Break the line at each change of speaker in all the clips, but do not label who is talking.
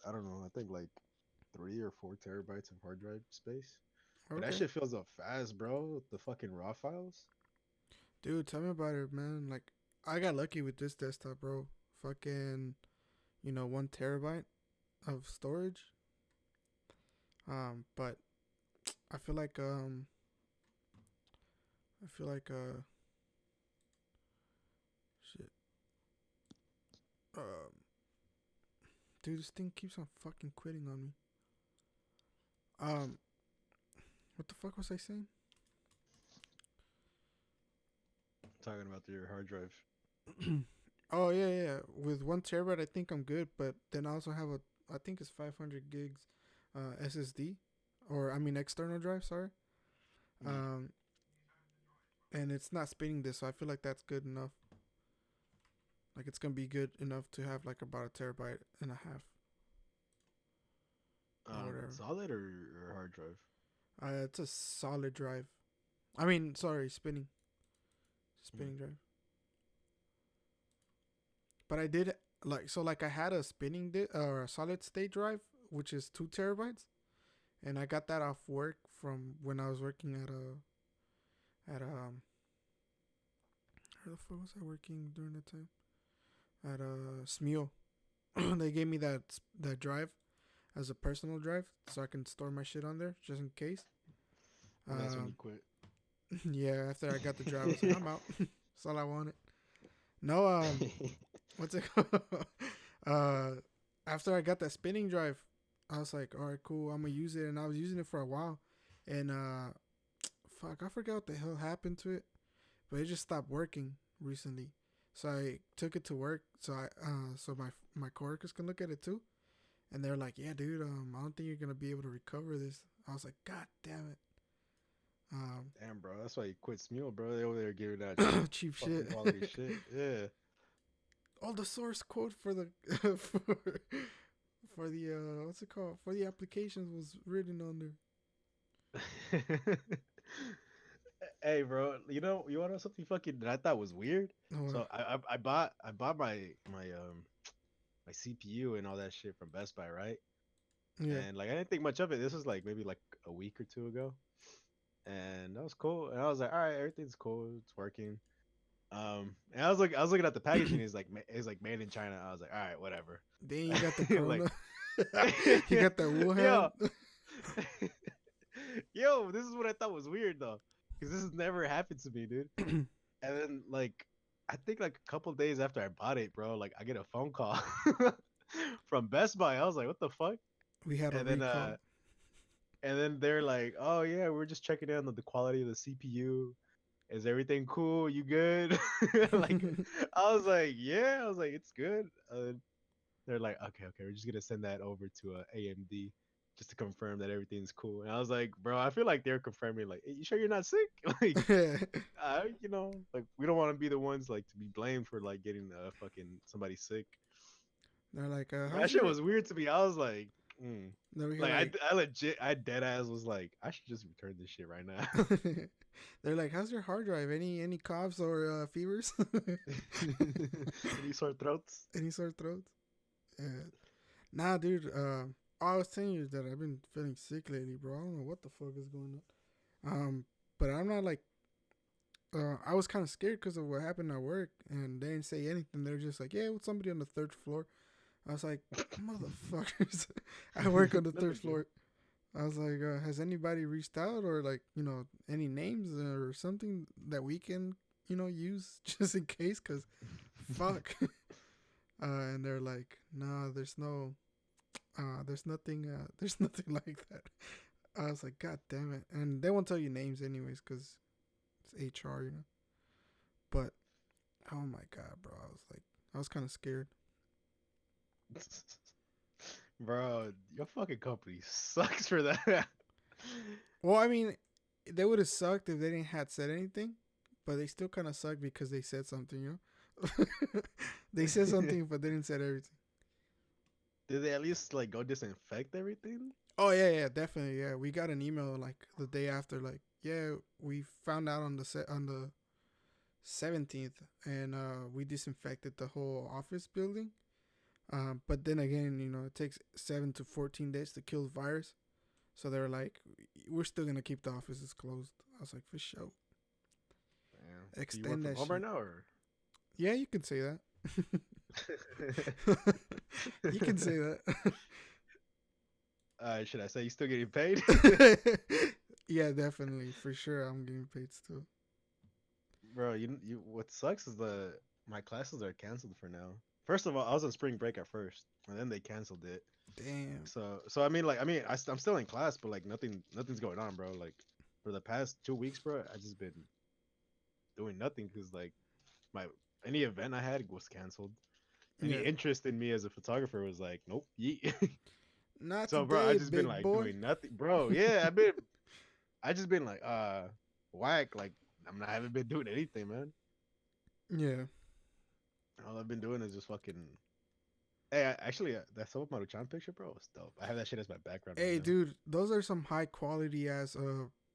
I don't know. I think like 3 or 4 terabytes of hard drive space. But that
Okay.
shit fills up fast, bro. The fucking raw files.
Dude, tell me about it, man. Like, I got lucky with this desktop, bro. Fucking, 1 terabyte of storage. But I feel like, I feel like, shit. Um, Dude, this thing keeps on fucking quitting on me. Um, what the fuck was I saying?
Talking about your hard drive.
Oh yeah, yeah. With 1 terabyte, I think I'm good. But then I also have I think it's 500 gigs, SSD, or I mean external drive. Sorry.
Yeah.
Um, and it's not spinning this, so I feel like that's good enough. Like it's gonna be good enough to have like about a terabyte and a half or whatever.
Solid or hard drive?
It's a solid drive. I mean, sorry,
Hmm.
spinning drive. But I did like I had a or a solid state drive, which is 2 terabytes, and I got that off work from when I was working at where the fuck was I working during that time? At Smule. They gave me that drive as a personal drive, so I can store my shit on there just in case.
And that's when you
Um,
quit.
yeah. After I got the drive, I was like, I'm out. That's all I wanted. No, what's it called? uh, After I got that spinning drive, I was like, all right, cool. I'm gonna use it, and I was using it for a while, and fuck, I forgot what the hell happened to it, but it just stopped working recently. So I took it to work, so my coworkers can look at it too, and they're like, yeah, dude, I don't think you're gonna be able to recover this. I was like, god damn it,
Damn, bro. That's why you quit Smule, bro. They over there giving that
cheap
fucking
shit.
quality shit. Yeah.
All the source code for the for the what's it called, for the applications was written on there.
Hey, bro. You want to know something fucking that I thought was weird?
Oh,
So I bought my CPU and all that shit from Best Buy, right?
yeah.
And like I didn't think much of it. This was like maybe like a week or two ago, and that was cool. And I was like, all right, everything's cool. It's working. And I was looking at the packaging. It's like made in China. I was like, all right, whatever.
Then you got the
Like,
corona. You got the Wuhan.
yo, yo, this is what I thought was weird though, because this has never happened to me, dude. And then like, I think like a couple days after I bought it, bro, like I get a phone call from Best Buy. I was like, what the fuck?
We had a
And then
recall.
they're like, oh yeah, we're just checking in on the quality of the CPU. Is everything cool? You good? Like, I was like, yeah. I was like, it's good. They're like, okay, okay, we're just gonna send that over to AMD just to confirm that everything's cool. And I was like, bro, I feel like they're confirming, like, hey, you sure you're not sick? Like,
They're
like we don't want to be the ones like to be blamed for like getting fucking somebody sick.
like,
That
how's
shit
your?
was weird to me. I was like,
They're here
like
like.
I legit, I dead ass was like, I should just return this shit right now.
They're like, how's your hard drive? Any coughs or fevers?
Any sore throats?
Any sore throats? Yeah. Nah, dude. All I was telling you is that I've been feeling sick lately, bro. I don't know what the fuck is going on. But I'm not like. I was kind of scared because of what happened at work, and they didn't say anything. They're just like, "Yeah, with somebody on the third floor." I was like, "Motherfuckers!" I work on the
Never
third
joke.
floor. I was like, "Has anybody reached out or like any names or something that we can use just in case?" Cause fuck. And they're like, "Nah, there's nothing, there's nothing like that." I was like, "God damn it!" And they won't tell you names anyways, cause it's HR. But oh my god, bro, I was kind of scared.
Bro, your fucking company sucks for that.
Well, I mean, they would have sucked if they didn't had said anything, but they still kind of suck because they said something. They said something, but they didn't say everything.
Did they at least like go disinfect everything?
Oh yeah, yeah, definitely. Yeah, we got an email like the day after, like, yeah, we found out on the 17th, and we disinfected the whole office building. But then again, it takes 7 to 14 days to kill the virus. So they're like, we're still gonna keep the offices closed. I was like, for sure.
Damn. Do you work
Extend
from
that
home right
shit.
now, or?
Yeah, you can say that. You can say
Should I say you still getting paid?
that. Yeah, definitely, for sure. I'm getting paid still.
Bro, you what sucks is the my classes are canceled for now. First of all, I was on spring break at first, and then they canceled it.
Damn.
So I mean, I'm still in class, but like nothing's going on, bro. Like for the past 2 weeks, bro, I just been doing nothing because like my any event I had was canceled. Any
Yeah.
interest in me as a photographer was like, nope, yeet.
Not
So, bro, I
today,
just been
big
like
boy.
doing nothing, bro. Yeah, I just been like, whack. Like, I haven't been doing anything, man.
Yeah.
All I've been doing is just fucking. Hey, actually, that Soap Maruchan picture, bro, was dope. I have that shit as my background right
Hey,
now.
dude, those are some high quality ass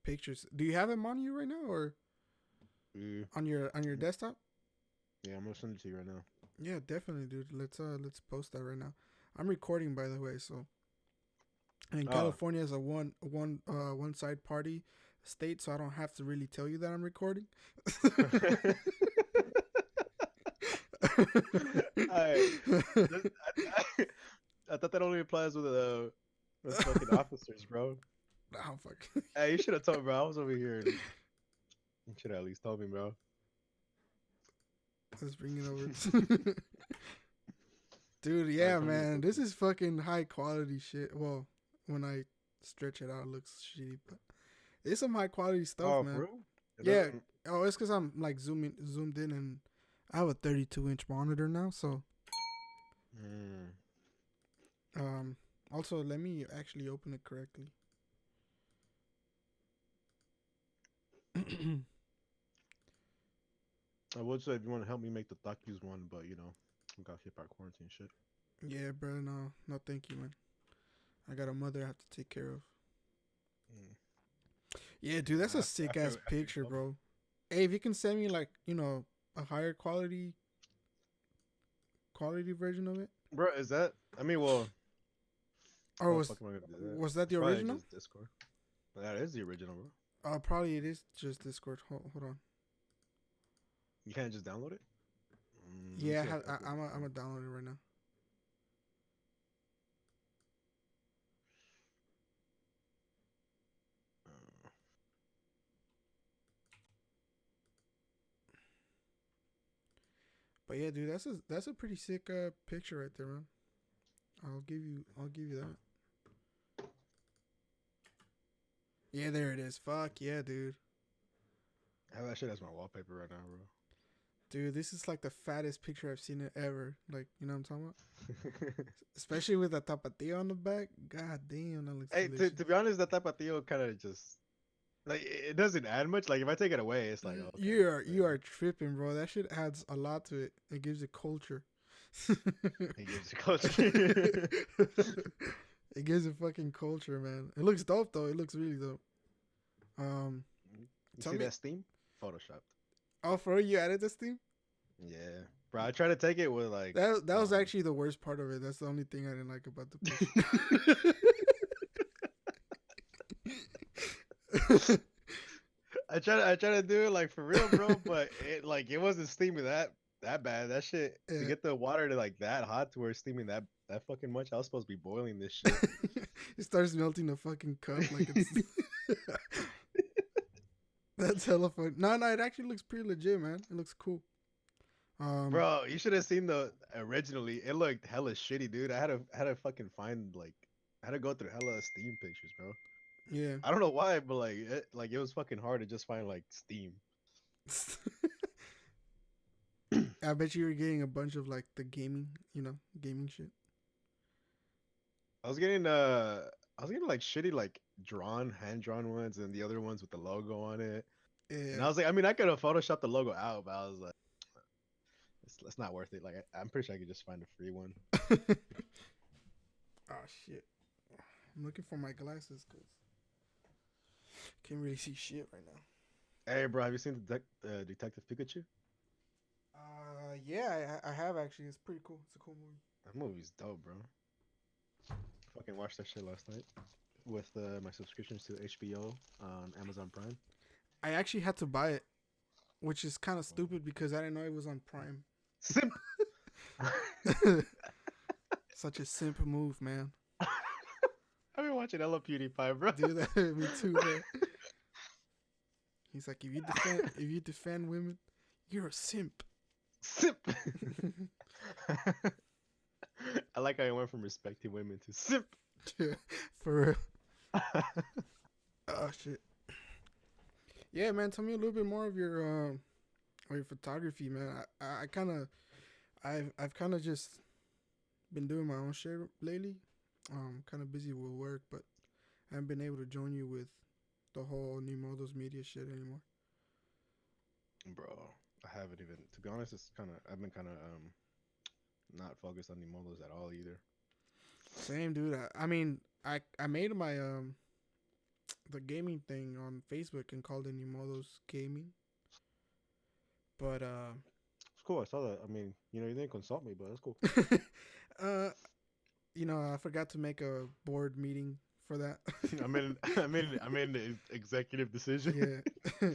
pictures. Do you have them on you right now, or
Yeah,
on your desktop?
yeah, I'm gonna send it to you right now.
Yeah, definitely, dude. Let's post that right now. I'm recording, by the way, so. And
Oh,
California is a one side party state, so I don't have to really tell you that I'm recording.
I, I, I thought that only applies with fucking officers, bro.
Oh fuck.
Hey, you should have told me, bro. I was over here. And you should have at least told me, bro.
Let's bring it over. Dude,
All right,
yeah,
tell me
man.
what
This is fucking high quality shit. Well, when I stretch it out, it looks shitty, but it's some high quality stuff,
Oh, for
man.
real? It
Yeah.
doesn't.
Oh, it's because I'm like zoomed in, and I have a 32-inch monitor now. So,
Mm.
um, also let me actually open it correctly.
I would say if you want to help me make the Takis one, but I got hit by quarantine shit.
Yeah, bro. No, no, thank you, man. I got a mother I have to take care of.
Mm.
Yeah, dude, that's
Nah,
a sick ass
I feel
picture,
you.
bro. Hey, if you can send me like a higher quality version of it,
Bro, is that? I mean, well,
or
how the
was
fuck am I gonna do that?
was that the
It's probably
original?
just Discord. That is the original, bro.
Probably it is just Discord. Hold on.
You can't just download it. Let me
Yeah,
see if I can.
I'm a download it right now.
Uh,
But yeah, dude, that's a pretty sick picture right there, man. I'll give you that. Yeah, there it is. Fuck yeah, dude.
I have that shit as my wallpaper right now, bro.
Dude, this is like the fattest picture I've seen it ever. Like, you know what I'm talking about? Especially with the tapatio on the back. God damn, that looks
Hey,
delicious.
to be honest, that tapatio kind of just like it doesn't add much. Like if I take it away, it's like okay,
You are tripping, bro. That shit adds a lot to it. It gives it culture.
he gives you culture.
It gives it fucking culture, man. It looks dope though. It looks really dope. Um,
You
tell
see
me.
that Steam? Photoshopped.
Oh, for real, you added this thing?
Yeah, bro. I try to take it with like
That was
um.
actually the worst part of it. That's the only thing I didn't like about the picture.
I try to do it like for real, bro. But it wasn't steaming that bad. That shit to
Yeah.
get the water to like that hot to where it's steaming that fucking much. I was supposed to be boiling this shit.
It starts melting the fucking cup like it's. That's hella fun. No, no, it actually looks pretty legit, man. It looks cool. Um,
Bro, you should have seen the originally. It looked hella shitty, dude. I had to fucking find like I had to go through hella Steam pictures, bro.
yeah.
I don't know why, but it was fucking hard to just find like Steam.
I bet you were getting a bunch of like the gaming shit.
I was getting like shitty like drawn hand drawn ones and the other ones with the logo on it. And
Yeah.
I was like, I mean, I could have photoshopped the logo out, but I was like, it's not worth it. Like, I'm pretty sure I could just find a free one.
Oh shit. I'm looking for my glasses because can't really see shit right now.
Hey, bro, have you seen Detective Pikachu?
Yeah, I have actually. It's pretty cool. It's a cool movie.
That movie's dope, bro. Fucking watched that shit last night with my subscriptions to HBO on Amazon Prime.
I actually had to buy it, which is kind of stupid because I didn't know it was on Prime.
Simp.
Such a simp move, man.
I've been watching Ella PewDiePie, bro.
Do that. Me too, bro. He's like, if you defend women, you're a simp.
Simp. I like how I went from respecting women to simp.
For real. Oh shit. Yeah, man. Tell me a little bit more of your photography, man. I kind of, I've kind of just been doing my own shit lately. Kind of busy with work, but I haven't been able to join you with the whole Nimodos media shit anymore.
Bro, I haven't even. To be honest, I've been kind of not focused on the models at all either.
Same, dude. I mean, I made my the gaming thing on Facebook and called it Nimodos Gaming, but
It's cool. I saw that. I mean, you didn't consult me, but that's cool.
uh, I forgot to make a board meeting for that.
I made an executive decision.
Yeah.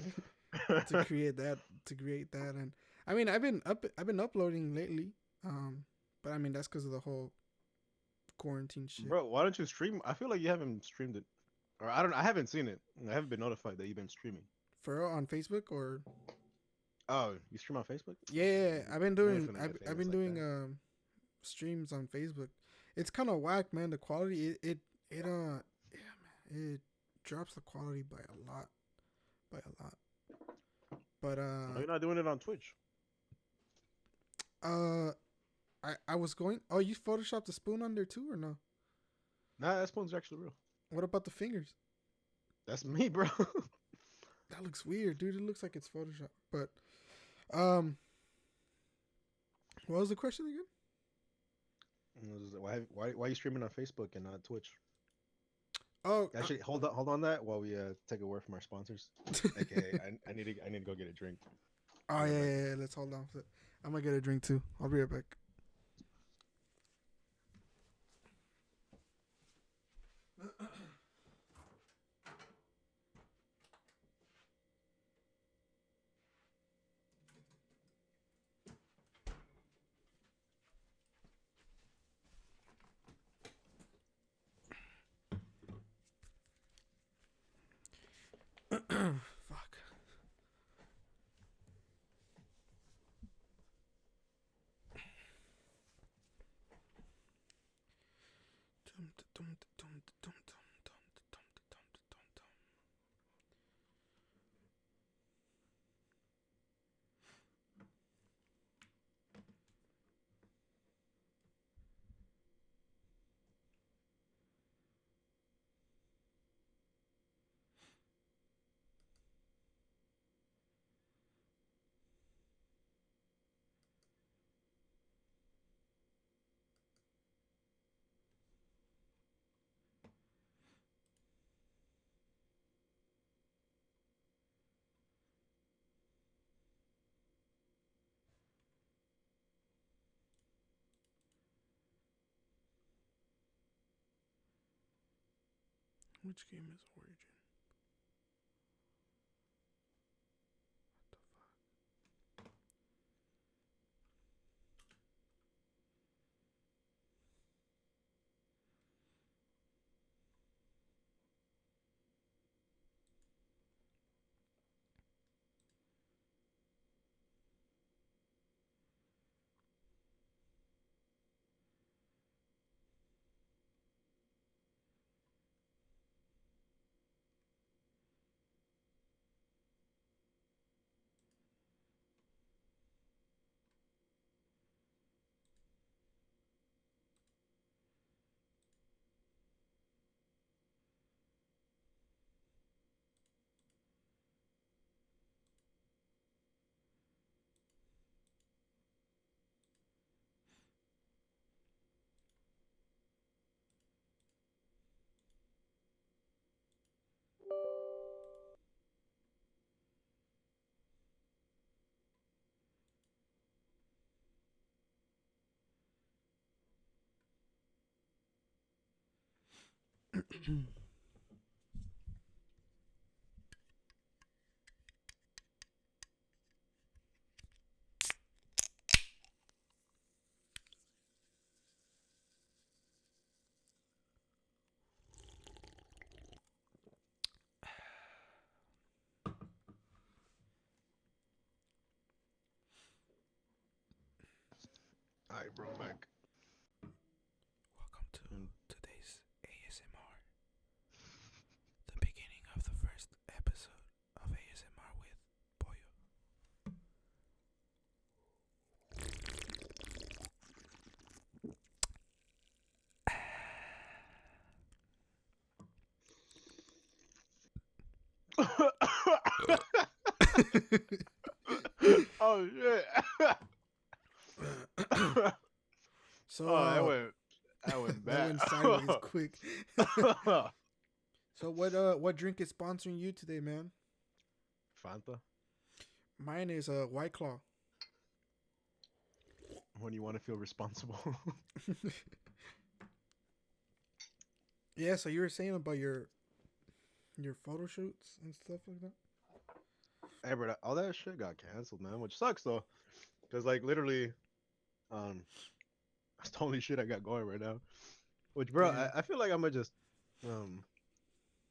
to create that and I mean I've been uploading lately, but I mean that's because of the whole quarantine shit.
Bro, why don't you stream? I feel like you haven't streamed it, or I don't. I haven't seen it. I haven't been notified that you've been streaming.
For real, on Facebook or
Oh, you stream on Facebook?
yeah, I've been
I ain't
doing
finna
I've,
get
I've
famous
been
like
doing
that.
streams on Facebook. It's kind of whack, man. The quality it yeah, man, it drops the quality by a lot, but
No, you're not doing it on Twitch.
uh I was going. Oh, you photoshopped the spoon on there too, or no?
Nah, that spoon's actually real.
What about the fingers?
That's me, bro.
That looks weird, dude. It looks like it's Photoshop. But um, what was the question again?
Why are you streaming on Facebook and not Twitch?
Oh,
Actually, hold on that while we take a word from our sponsors. AKA, I need to go get a drink.
oh
I'll be
yeah,
right back.
yeah, yeah. Let's hold on. I'm gonna get a drink too. I'll be right back. Fuck. Which game is Origin?
All right, bro, back.
Welcome to
Mm.
today's ASMR. The beginning of the first episode of ASMR with Pollo.
Oh shit.
So
Oh, that went
that
bad.
went sideways quick. So what drink is sponsoring you today, man?
Fanta.
Mine is White Claw.
When you want to feel responsible.
Yeah, so you were saying about your photo shoots and stuff like that?
Hey, bro, all that shit got canceled, man, which sucks though, because like literally, um, that's the only shit I got going right now. Which, bro,
Damn.
I feel like I'm gonna just um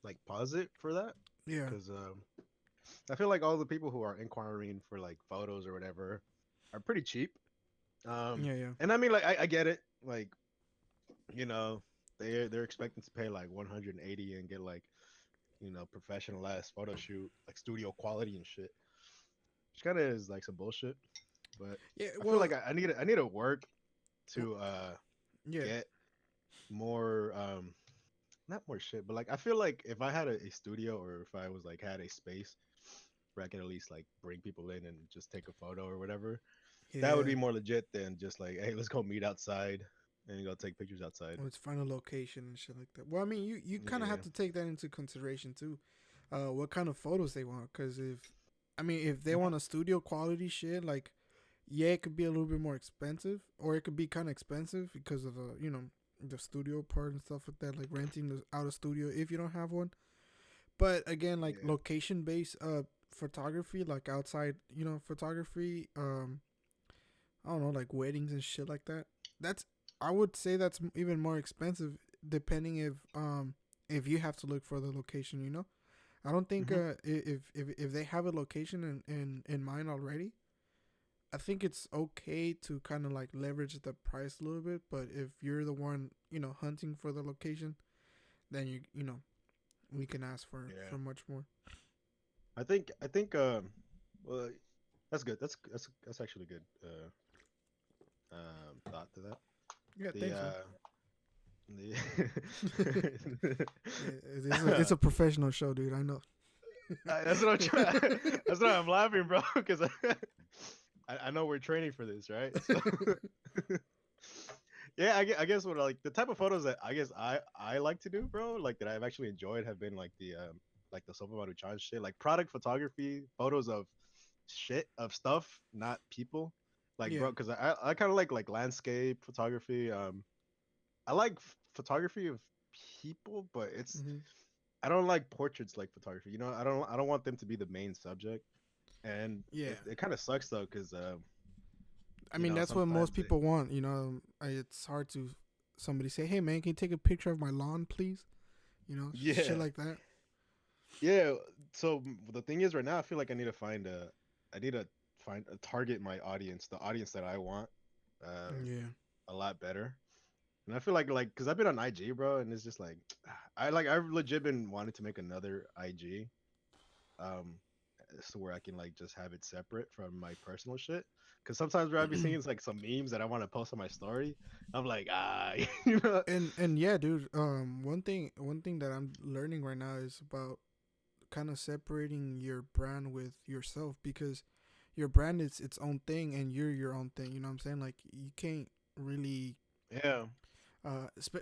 like pause it for that,
Yeah.
because I feel like all the people who are inquiring for like photos or whatever are pretty cheap.
Yeah, yeah.
And I mean, like, I get it, like, you know, they're expecting to pay like 180 and get like, professionalized photo shoot, like studio quality and shit, which kind of is like some bullshit. But
Yeah,
I feel
well,
like I need to work to
yeah.
get more not more shit, but like I feel like if I had a studio or if I was like had a space where I could at least like bring people in and just take a photo or whatever, that would
Yeah.
be more legit than just like, hey, let's go meet outside and go take pictures outside.
Let's find a location and shit like that. Well, I mean, you kind of have
Yeah.
to take that into consideration too. What kind of photos they want? Because if they want a studio quality shit, like, yeah, it could be a little bit more expensive, or it could be kind of expensive because of the studio part and stuff like that, like renting out a studio if you don't have one. But again, like
Yeah.
location based photography, like outside photography, I don't know, like weddings and shit like that. That's I would say that's even more expensive depending if you have to look for the location. I don't think
Hmm.
if they have a location in mind already, I think it's okay to kind of like leverage the price a little bit. But if you're the one hunting for the location, then we can ask
Yeah.
for much more.
I think well, that's good. That's actually good thought to that.
Yeah,
The
thanks, man.
the
It's a professional show, dude. I know.
that's what I'm trying. That's why I'm laughing, bro, because I know we're training for this, right? So yeah, I guess what like the type of photos that I guess I like to do, bro, like that I've actually enjoyed have been like the Sopa Maruchan shit, like product photography, photos of shit of stuff, not people. Like,
Yeah.
bro, because I kind of like landscape photography. I like photography of people, but it's
Hmm.
I don't like portraits like photography. I don't want them to be the main subject, and
Yeah.
it kind of sucks though, because
I mean, that's what most
sometimes it.
people want. It's hard to somebody say, "Hey, man, can you take a picture of my lawn, please?" Shit
Yeah,
like that.
yeah. So the thing is, right now, I feel like I need to find target my audience, the audience that I want,
Yeah.
a lot better. And I feel like because I've been on IG, bro, and it's just like I've legit been wanting to make another IG, um, so where I can like just have it separate from my personal shit. Because sometimes where I be seeing it's like some memes that I want to post on my story, I'm like you know,
And yeah, dude. One thing that I'm learning right now is about kind of separating your brand with yourself, because your brand is its own thing and you're your own thing. You know what I'm saying? Like, you can't really
yeah,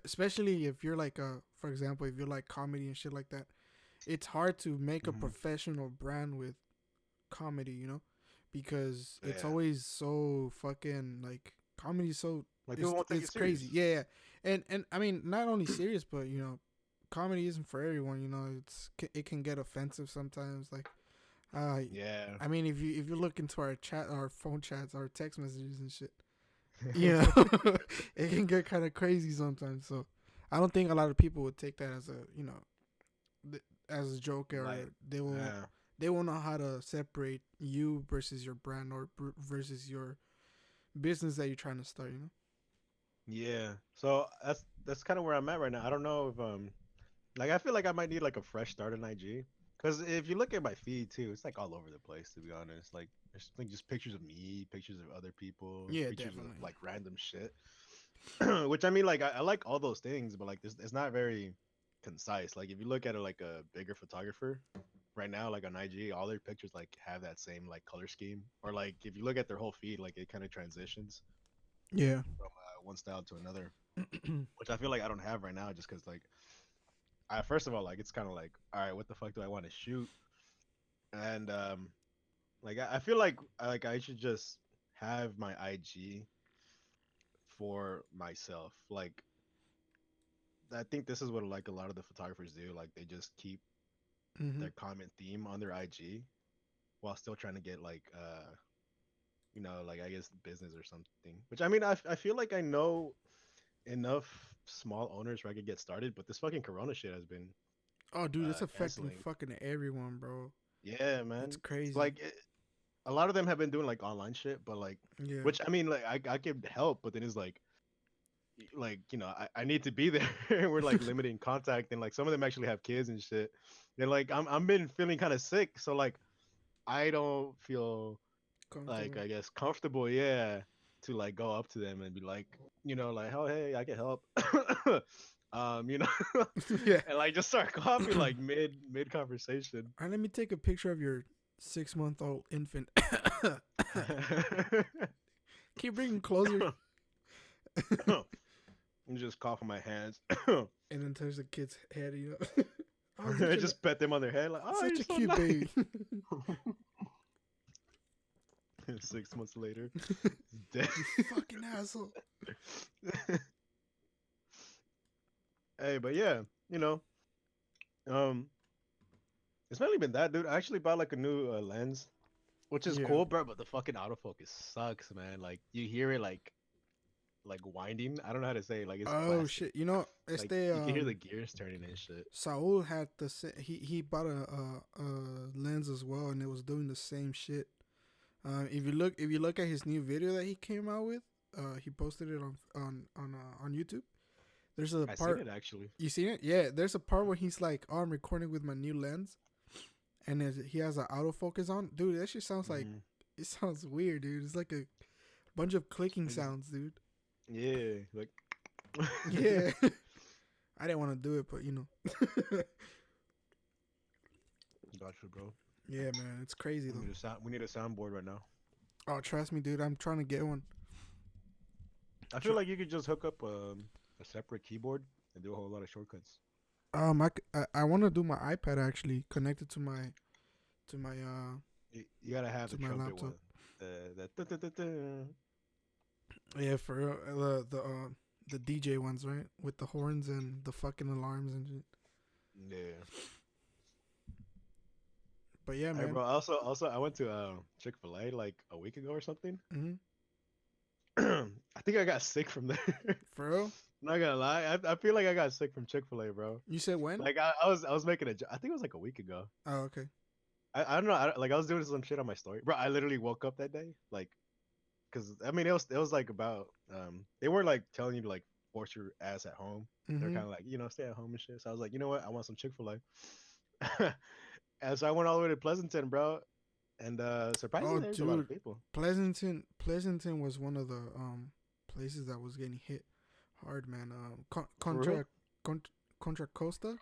especially if you're like for example, if you're like comedy and shit like that, it's hard to make a
mhm,
professional brand with comedy, because it's
yeah.
always so fucking like comedy. So
Like people
it's
won't take it
it's crazy,
serious.
yeah, yeah. And I mean, not only serious, but comedy isn't for everyone. You know, it can get offensive sometimes. Like, uh,
Yeah.
I mean, if you look into our phone chats, our text messages and shit, you know, it can get kind of crazy sometimes. So, I don't think a lot of people would take that as a as a joke,
Like,
or
yeah.
they won't know how to separate you versus your brand, or versus your business that you're trying to start. You know.
Yeah. So that's kind of where I'm at right now. I don't know if like I feel like I might need like a fresh start in IG. Cause if you look at my feed too, it's like all over the place to be honest. Like there's like just pictures of me, pictures of other people,
Yeah,
pictures of
definitely.
like random shit. Which I mean, like I like all those things, but like this it's not very concise. Like if you look at it like a bigger photographer right now, like on IG, all their pictures like have that same like color scheme. Or like if you look at their whole feed, like it kind of transitions
Yeah.
from one style to another, which I feel like I don't have right now, just because like I first of all like it's kind of like all right, what the fuck do I want to shoot? And like I feel like I should just have my IG for myself. Like I think this is what like a lot of the photographers do. Like they just keep
Mhm.
their comment theme on their IG while still trying to get like like I guess business or something. Which I mean I feel like I know enough small owners where I could get started, but this fucking Corona shit has been
Oh, dude, it's affecting
canceling.
fucking everyone, bro.
Yeah,
It's
man.
crazy.
Like a lot of them have been doing like online shit, but like
Yeah.
which I mean like I could help, but then it's like I need to be there. We're like limiting contact, and like some of them actually have kids and shit. And like I'm been feeling kind of sick, so like I don't feel like
Comfortable.
I guess comfortable, yeah, to like go up to them and be like, like, oh hey, I can help. You know,
Yeah.
and like just start coughing like mid conversation.
All right, let me take a picture of your 6-month-old infant. Keep bringing closer,
I'm just coughing my hands.
and then touch the kid's head. You know. Oh,
Just pet them on their head, like, oh,
such
you're
a
so
cute
nice.
baby.
6 months later, he's dead.
You fucking asshole.
Hey, but yeah, you know, um, it's mainly been that, dude. I actually bought like a new lens, which is
Yeah.
cool, bro. But the fucking autofocus sucks, man. Like you hear it like winding. I don't know how to say it. Like it's
Oh
plastic.
shit. You know,
Like
este
you can hear the gears turning and shit.
Saul had he bought a lens as well, and it was doing the same shit. If you look at his new video that he came out with, he posted it on YouTube. There's a
I seen
part,
it actually.
you seen it? Yeah, there's a part where he's like, "Oh, I'm recording with my new lens," and he has an autofocus on. Dude, that shit sounds like
Hmm.
it sounds weird, dude. It's like a bunch of clicking
Like just
sounds, dude.
yeah, like
Yeah, I didn't want to do it, but you know.
gotcha, bro.
Yeah, man, it's crazy
We
though.
need a sound. We need a soundboard right now.
Oh, trust me, dude. I'm trying to get one.
I feel
Tr-
like you could just hook up a separate keyboard and do a whole lot of shortcuts.
I want to do my iPad actually connected to my
You gotta have the
to my
trumpet
laptop.
one. The
Yeah, for real. The DJ ones, right? With the horns and the fucking alarms and shit.
yeah.
But yeah,
Hey,
man.
bro. Also, I went to Chick-fil-A like a week ago or something.
Hmm.
I think I got sick from there.
For real?
Not gonna lie, I feel like I got sick from Chick-fil-A, bro.
You said when?
Like I was making I think it was like a week ago.
Oh, okay.
I don't know. Like I was doing some shit on my story, bro. I literally woke up that day, like, cause I mean it was like about they weren't like telling you to like force your ass at home. They're
Mm-hmm.
kind of like stay at home and shit. So I was like, you know what? I want some Chick-fil-A. And so I went all the way to Pleasanton, bro. And
Oh,
surprisingly, there's a lot of
dude.
people.
Pleasanton was one of the places that was getting hit hard, man.
For real?
Contra Costa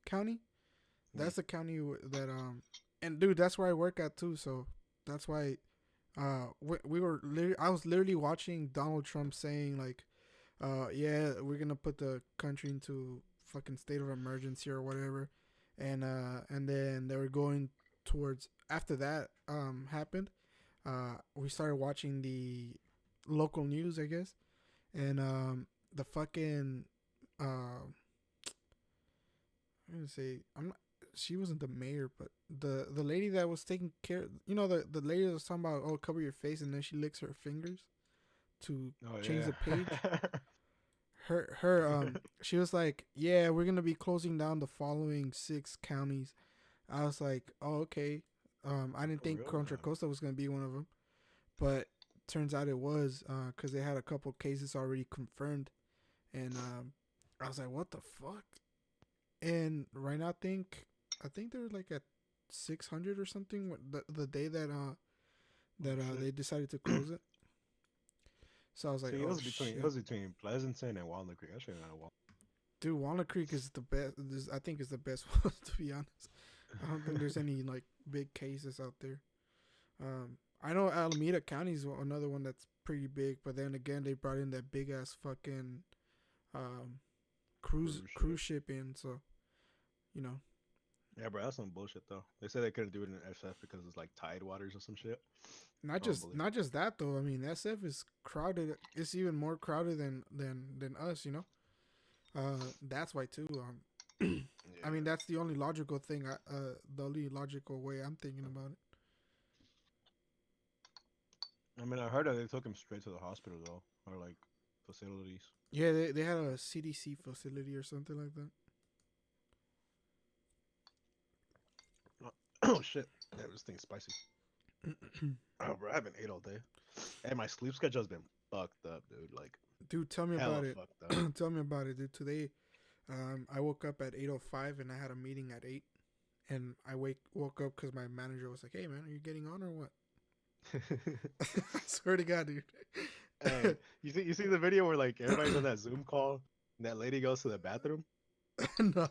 county.
Hmm.
That's the county that and dude, that's where I work at too. So that's why we were I was literally watching Donald Trump saying like, yeah, we're gonna put the country into fucking state of emergency or whatever, and then they were going towards after that happened. We started watching the local news, I guess, and the fucking uh I'm gonna say I'm not. She wasn't the mayor, but the lady that was taking care. The lady that was talking about, oh, cover your face, and then she licks her fingers to
Oh
change
yeah.
the page. Her she was like, yeah, we're gonna be closing down the following 6 counties. I was like, oh, okay. I didn't
For
think
real?
Contra Costa was gonna be one of them, but turns out it was, because they had a couple cases already confirmed, and I was like, what the fuck? And right now, I think they're like at 600 or something. The day that
Oh shit.
they decided to close it. So I was like,
See,
oh
it
shit,
was between Pleasanton and Walnut Creek. I should have Walnut.
dude, Walnut Creek is the best. I think is the best one, to be honest. I don't think there's any like big cases out there. I know Alameda County is another one that's pretty big, but then again, they brought in that big ass fucking um, cruise ship in, so you know.
Yeah, bro, that's some bullshit though. They said they couldn't do it in SF because it's like tide waters or some shit.
Not
I don't
just
believe
not just that though. I mean, SF is crowded. It's even more crowded than us. That's why too.
it.
I mean,
Yeah.
that's the only logical thing. The only logical way I'm thinking about
I mean, I heard that they took him straight to the hospital though, or like facilities.
it. Yeah, they had a CDC facility or something like that.
Oh shit! Yeah, this thing's spicy. Oh, bro, I haven't ate all day. And my sleep schedule's been fucked up, dude. Like
Dude, tell me
hella
about it.
fucked up.
Tell me about it, dude. Today, I woke up at 8:05 and I had a meeting at 8. And I woke up because my manager was like, "Hey man, are you getting on or what?" I swear to God, dude.
Hey, you see the video where like everybody's on that Zoom call and that lady goes to the bathroom?
No,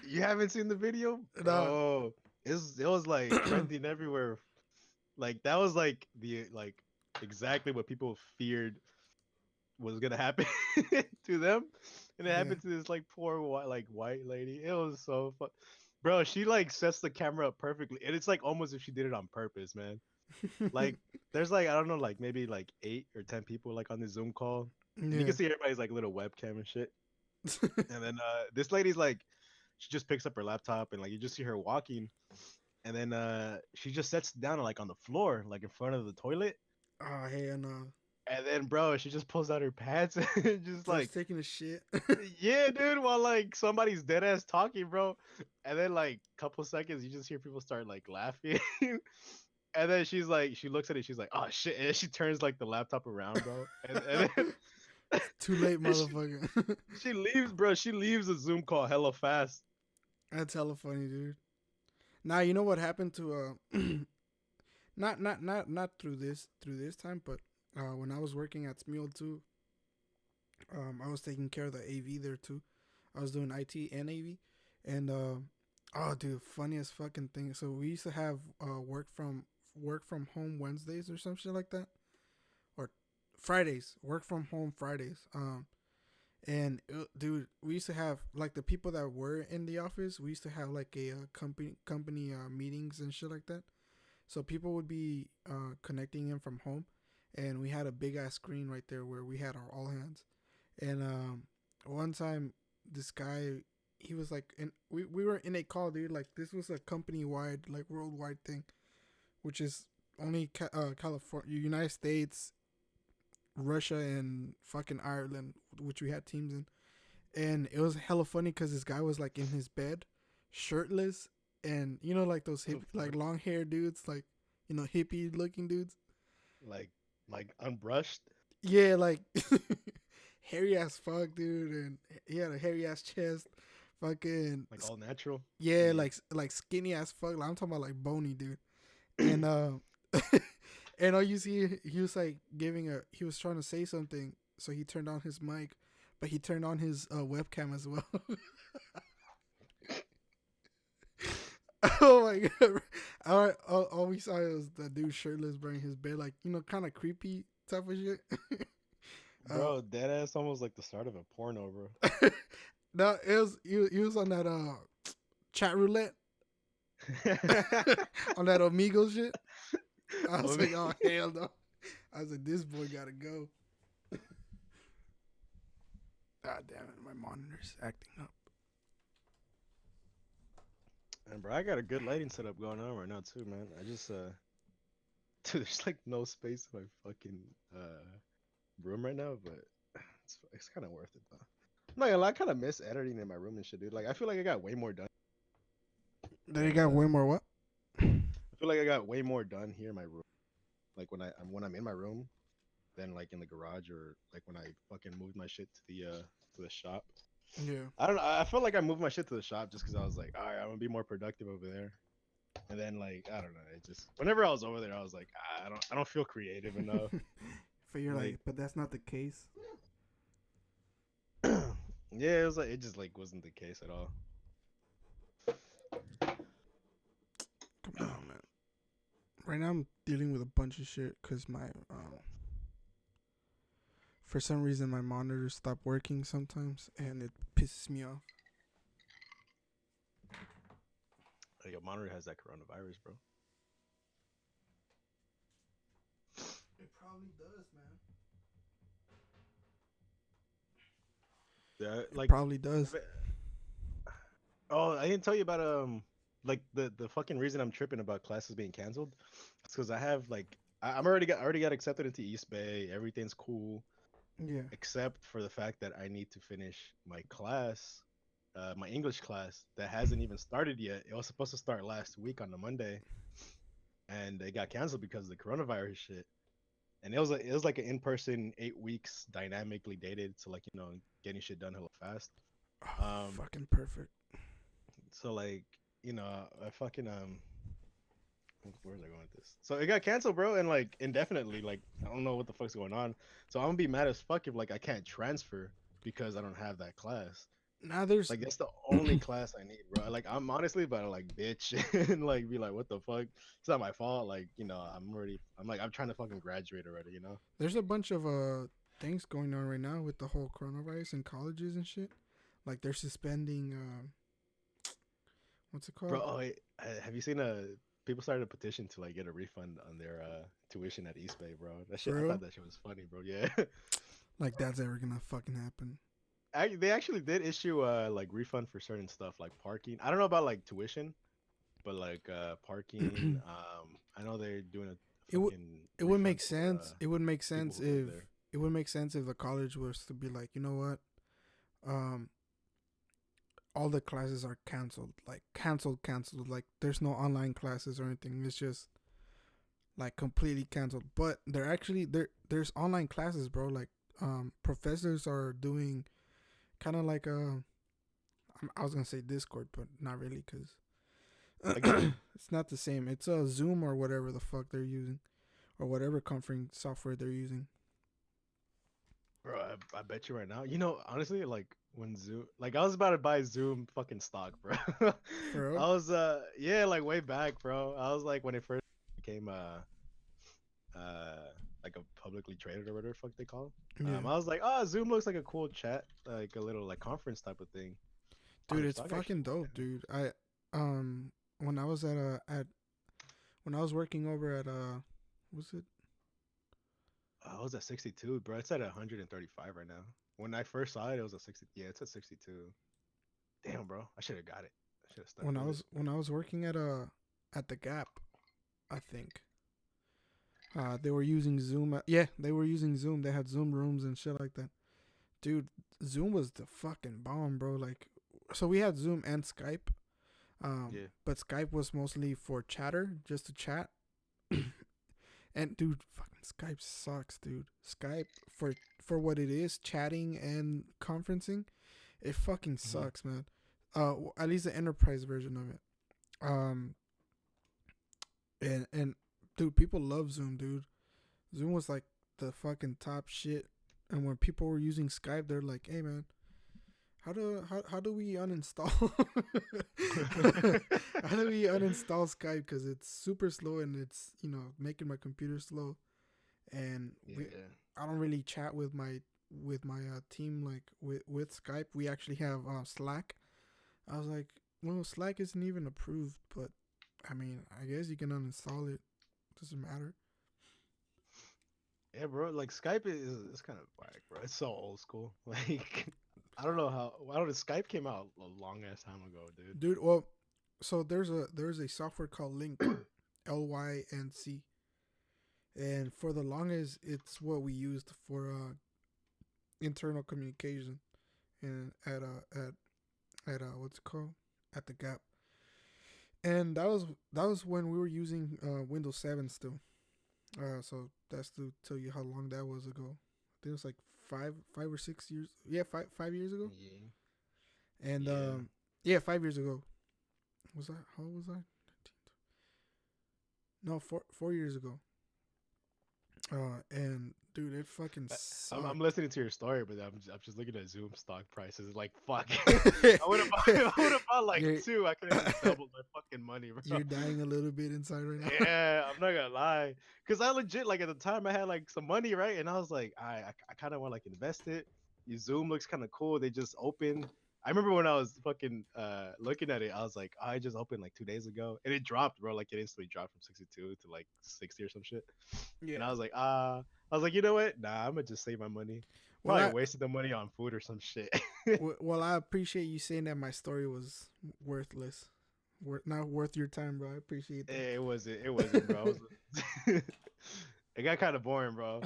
You haven't seen the video?
no,
Bro, it was like trending everywhere. Like that was like the like exactly what people feared was gonna happen to them, and it
yeah.
happened to this like poor white lady. It was so fun, bro. She like sets the camera up perfectly, and it's like almost if she did it on purpose, man. Like there's like I don't know, like maybe like 8 or 10 people like on the Zoom call, and you
Yeah.
can see everybody's like little webcam and shit. And then this lady's like, she just picks up her laptop and like you just see her walking, and then she just sits down like on the floor, like in front of the toilet.
Oh, hell no.
And then, bro, she just pulls out her pants and just
Starts
like,
taking a shit.
yeah, dude, while like somebody's dead ass talking, bro. And then like couple seconds, you just hear people start like laughing. And then she's like, she looks at it, she's like, oh shit, and she turns like the laptop around, bro. And then
Too late,
and she,
motherfucker.
she leaves, bro. She leaves the Zoom call hella fast.
That's hella funny, dude. Now you know what happened to not through this time, but when I was working at Smeal too, I was taking care of the AV there too. I was doing IT and AV, and oh, dude, funniest fucking thing. So we used to have work from home Wednesdays or some shit like that, or Fridays, work from home Fridays. And dude, we used to have like the people that were in the office. We used to have like a company meetings and shit like that. So people would be connecting in from home, and we had a big ass screen right there where we had our all hands. And one time, this guy, he was like, we were in a call, dude. Like this was a company wide, like worldwide thing, which is only California, United States, Russia, and fucking Ireland, which we had teams in. And it was hella funny because this guy was like in his bed, shirtless, and like those
The
like
fuck?
long hair dudes, like hippie looking dudes.
Like unbrushed,
Yeah, like hairy ass fuck, dude, and he had a hairy ass chest. Fucking
like all natural.
yeah,
Yeah.
like skinny as fuck. Like, I'm talking about like bony, dude. And and all you see, he was like he was trying to say something, so he turned on his mic, but he turned on his webcam as well. Oh my god! All we saw was the dude shirtless, burning his bed, like kind of creepy type of shit. uh,
Bro, that ass almost like the start of a porno, bro.
no, he was on that chat roulette on that Omegle shit. I was
Oh,
like, oh hell no! I was like, this boy gotta go. God damn it, my monitor's acting up.
And bro, I got a good lighting setup going on right now too, man. I just dude, there's like no space in my fucking room right now, but it's kind of worth it though. I'm not gonna lie, I kind of miss editing in my room and shit, dude. Like I feel like I got way more done
Then you
than
got way more what?
I feel like I got way more done here in my room. Like when I'm in my room than like in the garage or like when I fucking moved my shit to the shop.
Yeah.
I don't know. I felt like I moved my shit to the shop just because I was like, all right, I'm gonna be more productive over there. And then like I don't know, it just whenever I was over there, I was like, I don't feel creative enough.
But you're
Like,
like, but that's not the case.
yeah, it was like it just like wasn't the case at all.
Come down, man. Right now I'm dealing with a bunch of shit because my for some reason my monitors stop working sometimes and it pisses me off.
Like, your monitor has that coronavirus, bro.
It probably does, man.
Yeah,
It
like,
probably does.
oh, I didn't tell you about like the fucking reason I'm tripping about classes being canceled. It's because I have like I'm already got accepted into East Bay. Everything's cool
Yeah.
except for the fact that I need to finish my class, my English class that hasn't even started yet. It was supposed to start last week on the Monday, and it got canceled because of the coronavirus shit. And it was like an in person 8 weeks dynamically dated, so like getting shit done hella fast.
Oh,
Um,
fucking perfect.
so like I fucking where's I going with this? So it got canceled, bro, and like indefinitely. Like I don't know what the fuck's going on. So I'm gonna be mad as fuck if like I can't transfer because I don't have that class.
Now there's
Like that's the only class I need, bro. Like I'm honestly about to like bitch and like be like, what the fuck? It's not my fault. Like I'm trying to fucking graduate already, you know?
there's a bunch of things going on right now with the whole coronavirus in colleges and shit. Like they're suspending what's it
Bro,
called?
oh, wait, have you seen people started a petition to like get a refund on their tuition at East Bay, bro? That shit,
For
I thought
real?
that shit was funny, bro. Yeah.
Like that's ever gonna fucking happen.
They actually did issue like refund for certain stuff like parking. I don't know about like tuition, but like parking. I know they're doing a
It would
fucking
it would
refund
make
for
sense. It would make
people
sense
who live
if
there.
it would make sense if the college was to be like, you know what, um, all the classes are canceled, like canceled. Like there's no online classes or anything. It's just like completely canceled. But they're actually there's online classes, bro. Like professors are doing kind of like I was gonna say Discord, but not really, cause
Like Zoom,
it's not the same. It's a Zoom or whatever the fuck they're using, or whatever conferencing software they're using.
bro. I bet you right now. Honestly, like when Zoom, like I was about to buy Zoom fucking stock, bro.
For real?
I was yeah, like way back, bro. I was like when it first became uh like a publicly traded or whatever the fuck they call it.
Yeah,
I was like, oh, Zoom looks like a cool chat, like a little like conference type of thing. Oh,
dude,
their
it's
stock actually
fucking dope, dude. Um when I was at when I was working over at was it?
I was at 62, bro. It's at 135 right now. When I first saw it, it was at 60. Yeah, it's at 62. Damn, bro. I should have got it. I should have stuck with it.
When I was working at the Gap, I think. They were using Zoom. Yeah, they were using Zoom. They had Zoom rooms and shit like that. Dude, Zoom was the fucking bomb, bro. Like, so we had Zoom and Skype.
Yeah.
But Skype was mostly for chatter, just to chat. And dude, fucking Skype sucks, dude. Skype for what it is, chatting and conferencing, it fucking
Mhm.
sucks, man. At least the enterprise version of it. Um, and dude, people love Zoom, dude. Zoom was like the fucking top shit. And when people were using Skype, they're like, "Hey, man, how do we uninstall? How do we uninstall Skype? Because it's super slow and it's making my computer slow. And
Yeah.
I don't really chat with my team like with Skype. We actually have Slack. I was like, well, Slack isn't even approved, but I mean, I guess you can uninstall it. Doesn't matter.
Yeah, bro. Like Skype is kind of whack, bro. It's so old school. Like I don't know. Skype came out a long ass time ago, dude.
Dude, well, so there's a software called Link, Lync, and for the longest, it's what we used for internal communication and at what's it called, at the Gap. And that was when we were using Windows 7 still. So that's to tell you how long that was ago. I think it was like 5 or 6 years. Yeah, 5 years ago.
Yeah.
And
Yeah.
yeah, 5 years ago. Was that how old was I? No, 4 years ago. And dude, it fucking
I'm
sucked.
listening to your story, but I'm just looking at Zoom stock prices. Like fuck, I would have bought, I would have bought like
you're
two. I could have just doubled my fucking money, bro.
you're dying a little bit inside right now.
Yeah, I'm not gonna lie, cause I legit like at the time I had like some money, right? And I was like, I kind of want to like invest it. Your Zoom looks kind of cool. They just opened. I remember when I was fucking looking at it, I was like, I just opened like 2 days ago, and it dropped, bro. Like it instantly dropped from 62 to like 60 or some shit. And
Yeah.
I was like, I was like, you know what? Nah, I'm gonna just save my money.
Well,
Probably wasted the money on food or some shit.
I appreciate you saying that my story was worthless, not worth your time, bro. I appreciate that.
It wasn't, bro. It got kind of boring, bro.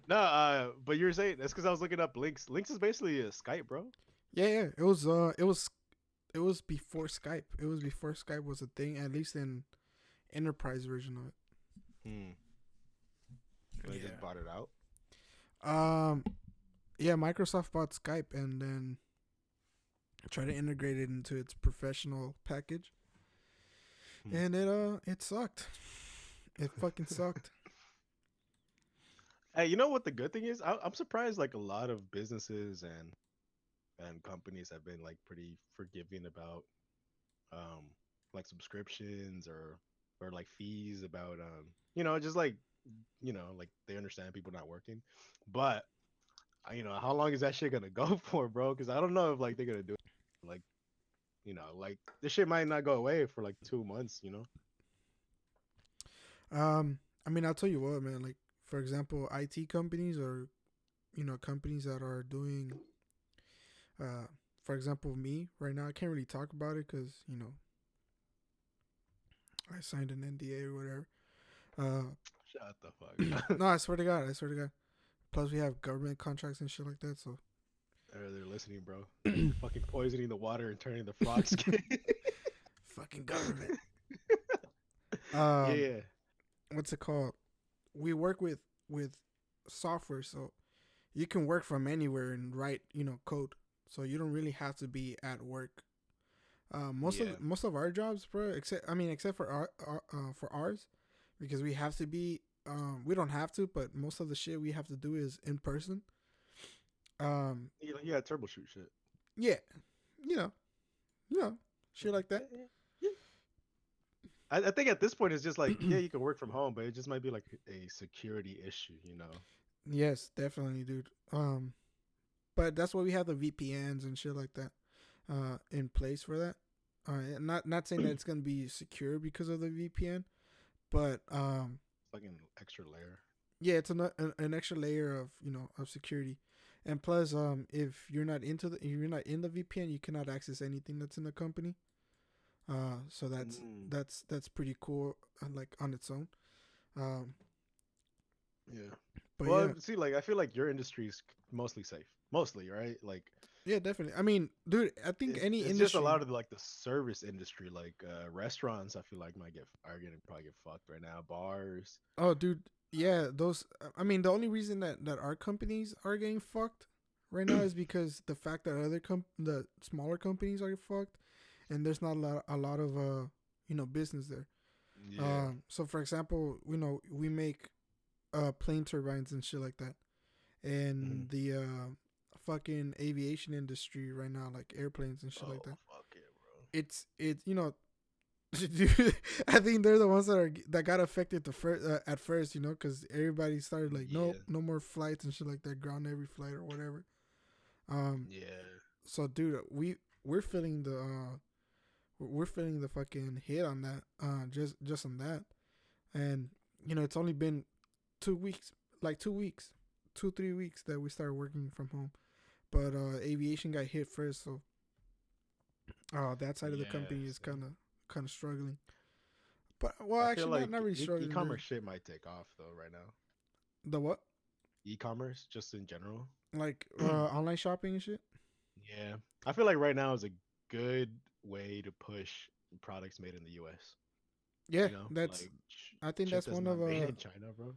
No, but you were saying that's because I was looking up links. Links is basically a Skype, bro.
Yeah, yeah. It was before Skype. It was before Skype was a thing, at least in enterprise version of it.
Hmm. They just bought it out.
Um, yeah, Microsoft bought Skype and then tried to integrate it into its professional package, and it sucked. It fucking sucked.
Hey, you know what the good thing is? I'm surprised. Like a lot of businesses and companies have been like pretty forgiving about um like subscriptions or like fees about just like like they understand people not working, but how long is that shit gonna go for, bro? Because I don't know if like they're gonna do it like like this shit might not go away for like 2 months.
I mean, I'll tell you what, man. Like, for example, IT companies or companies that are doing, uh, for example, me right now, I can't really talk about it because I signed an NDA or whatever.
Shut the fuck up.
No, I swear to God, I swear to God. Plus, we have government contracts and shit like that. So,
They're listening, bro. You're fucking poisoning the water and turning the frog skin.
fucking government.
Yeah,
Um,
yeah.
what's it called? We work with software, so you can work from anywhere and write code. So you don't really have to be at work.
Yeah.
Most of our jobs, bro, except for for ours, because we have to be. We don't have to, but most of the shit we have to do is in person.
Yeah, troubleshoot shit.
Yeah, you know, shit like that.
Yeah. I think at this point it's just like, yeah, you can work from home, but it just might be like a security issue.
Yes, definitely, dude. But that's why we have the VPNs and shit like that, in place for that. Not saying that it's gonna be secure because of the VPN, but
Fucking extra layer.
yeah, it's an extra layer of of security, and plus, if you're not if you're not in the VPN, you cannot access anything that's in the company. So
Mm,
that's pretty cool, like on its own. Um,
yeah.
but
Well,
yeah,
see, like I feel like your industry is mostly safe, mostly, right? Like
yeah, definitely. I mean, dude, I think any
it's just a
industry.
lot of like the service industry, like restaurants. I feel like are getting probably get fucked right now. Bars.
Oh, dude, yeah, those. I mean, the only reason that our companies are getting fucked right now is because the fact that the smaller companies are fucked, and there's not a lot of business there.
Yeah.
So for example, we make plane turbines and shit like that,
Hmm.
and the fucking aviation industry right now, like airplanes and shit like
Oh
that.
fuck it, bro.
It's dude, I think they're the ones that got affected the first at first, because everybody started like
Yeah.
no more flights and shit like that, ground every flight or whatever. Um,
Yeah.
so dude, we're feeling we're feeling the fucking hit on that, just on that, and it's only been 2 weeks, like 2 weeks, 2 3 weeks that we started working from home, but aviation got hit first, so that side of the
Yeah.
company is
See?
kind of struggling. But well,
I feel
actually, not
like
not really struggling.
e-commerce shit might take off though right now.
The what?
E-commerce, just in general.
Like online shopping and shit.
Yeah, I feel like right now is a good way to push products made in the U.S.
Yeah,
You know,
that's.
like
I think
shit
that's
that's
one of
not made in China, bro.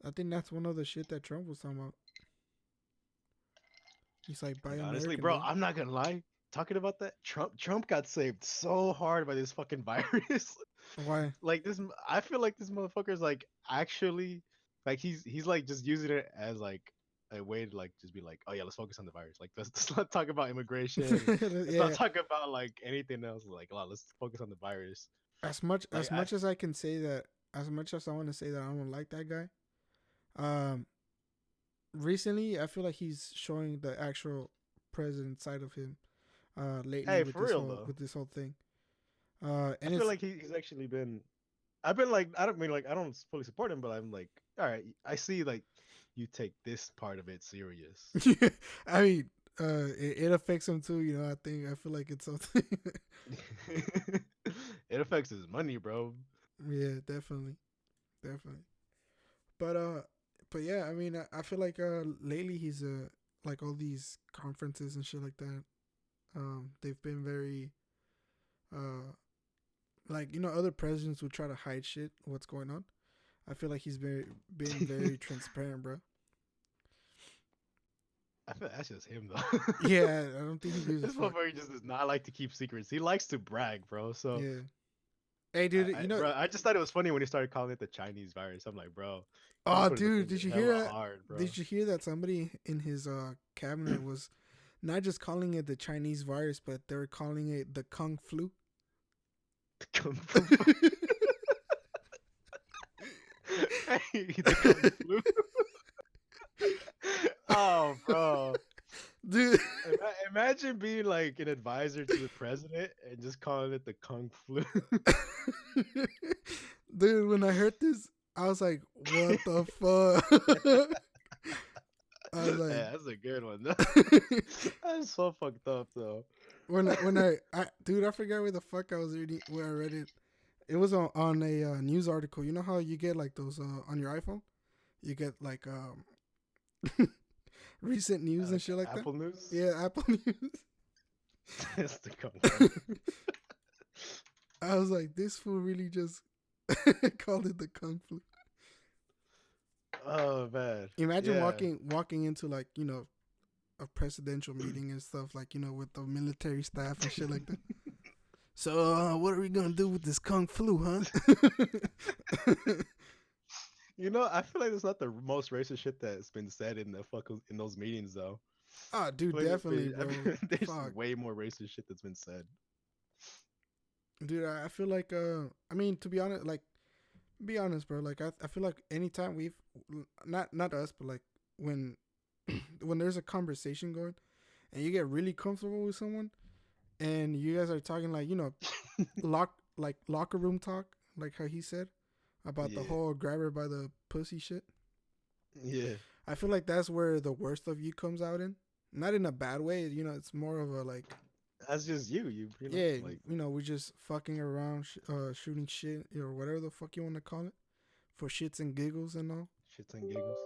I think that's one of the shit that Trump was talking about. He's like, buy
Like honestly,
American,
bro,
dog.
I'm not gonna lie. Talking about that, Trump got saved so hard by this fucking virus.
Why?
Like this, I feel like this motherfucker's like actually, like he's like just using it as like a way to like just be like, oh yeah, let's focus on the virus. Like let's not talk about immigration. Let's not
Yeah.
talk about like anything else. Like, oh, let's focus on the virus.
As much
Like
as much as I can say that, as much as I want to say that I don't like that guy, um, recently I feel like he's showing the actual president side of him. Lately
hey, for real though,
with this whole thing.
I
And
feel
it's
like he's actually been. I've been like, I don't mean like I don't fully support him, but I'm like, all right, I see like you take this part of it serious.
I mean, it affects him too. You know, I feel like it's something.
It affects his money, bro.
Yeah, definitely, definitely. But yeah, I mean, I feel like lately he's like all these conferences and shit like that. They've been very uh like other presidents would try to hide shit what's going on. I feel like he's been very transparent, bro.
I feel that's just him though.
Yeah, I don't think he gives a
This
fuck.
motherfucker just does not like to keep secrets. He likes to brag, bro. So,
Yeah. Hey, dude,
bro, I just thought it was funny when he started calling it the Chinese virus. I'm like, bro, you
oh,
put the
dude,
finger
did you hear
hella
that?
hard, bro.
Did you hear that somebody in his cabinet was not just calling it the Chinese virus, but they were calling it the Kung flu?
Kung Fu. Hey, the Kung Flu. Oh, bro.
Dude,
Imagine being like an advisor to the president and just calling it the Kung Flu.
dude, when I heard this, I was like, "What the fuck?" I was like,
Yeah, that's a good one. That's so fucked up, though.
dude, I forgot where the fuck I was reading, where I read it. It was on a news article. You know how you get like those on your iPhone? You get like recent news and
Like
shit like that.
Apple News.
Yeah, Apple News.
It's the Kung Flu.
I was like, this fool really just called it the Kung Flu.
Oh man,
Imagine
yeah.
walking into like a presidential meeting and stuff like with the military staff and shit like that. So what are we gonna do with this Kung Flu, huh?
I feel like that's not the most racist shit that's been said in the fucking in those meetings, though.
Ah,
I
dude,
feel like
definitely,
I
bro.
feel like there's
Fuck,
way more racist shit that's been said.
dude. I feel like I mean, to be honest, like, be honest, bro. Like, I feel like anytime we've not us, but like when when there's a conversation going, and you get really comfortable with someone, and you guys are talking like locker room talk, like how he said about the
Yeah,
whole grab her by the pussy shit.
yeah,
I feel like that's where the worst of you comes out in. Not in a bad way, it's more of a like,
that's just you.
yeah,
Like
we're just fucking around, shooting shit, or whatever the fuck you want to call it, for shits and giggles and all.
shits and giggles.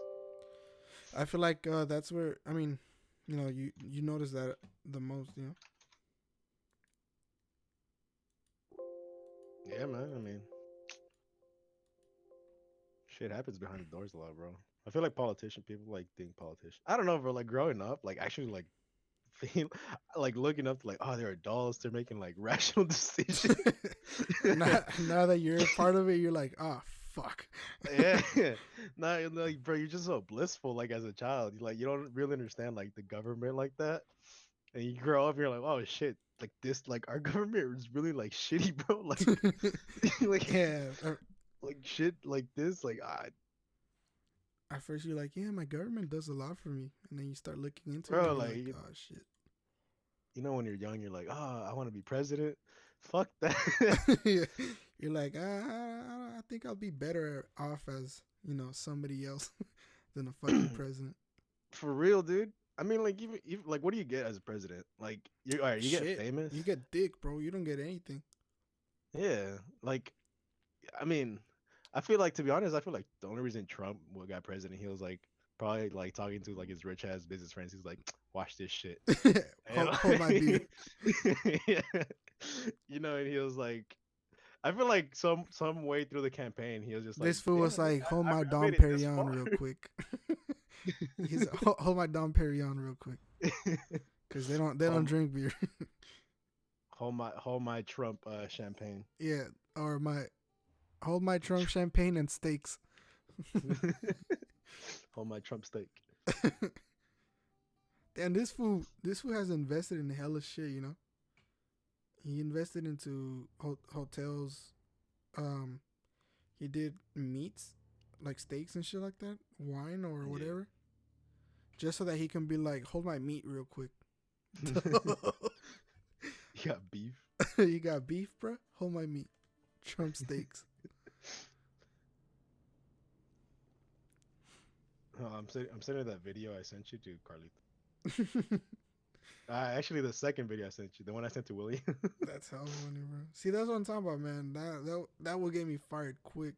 I feel like that's where, I mean, you notice that the most.
Yeah, man. I mean, shit happens behind the doors a lot, bro. I feel like people like think politicians. I don't know, bro. Like growing up, like actually like feel like looking up to like, oh, they're adults. They're making like rational decisions.
now that you're a part of it, you're like, oh fuck.
Yeah, not like, bro, you're just so blissful. Like as a child, you don't really understand like the government like that, and you grow up, you're like, oh shit, like this, like our government is really like shitty, bro. Like, like,
Yeah.
like shit, like this, like
At first you're like, yeah, my government does a lot for me, and then you start looking into it,
bro,
and you're
like
like, oh shit.
when you're young, you're like, oh, I want to be president. Fuck that.
You're like, I think I'll be better off as somebody else than a fucking president.
For real, dude. I mean, like even like, what do you get as a president? Like, you all right? You get
Shit,
famous.
you get dick, bro. You don't get anything.
Yeah, like I mean, I feel like to be honest, I feel like the only reason Trump got president, he was like probably like talking to like his rich ass business friends. He's like, watch this shit, and
Hold my beer.
yeah, and he was like, I feel like some way through the campaign, he was just like,
This fool was
damn,
like, hold my
I
Dom
made it this
Perignon
far.
real quick. He's hold my Dom Perignon real quick, cause they don't
hold,
drink beer.
hold my Trump champagne.
Yeah, or my hold my Trump champagne and steaks.
Hold my Trump steak.
And this fool has invested in hella shit. He invested into hotels. Um, he did meats, like steaks and shit like that, wine or
Yeah.
whatever, just so that he can be like, hold my meat real quick.
You got beef.
You got beef, bro? Hold my meat. Trump steaks.
Oh, I'm sending that video I sent you to Carlito. Actually, the second video I sent you, the one I sent to Willie.
That's hella funny, bro. See, that's what I'm talking about, man. That will get me fired quick.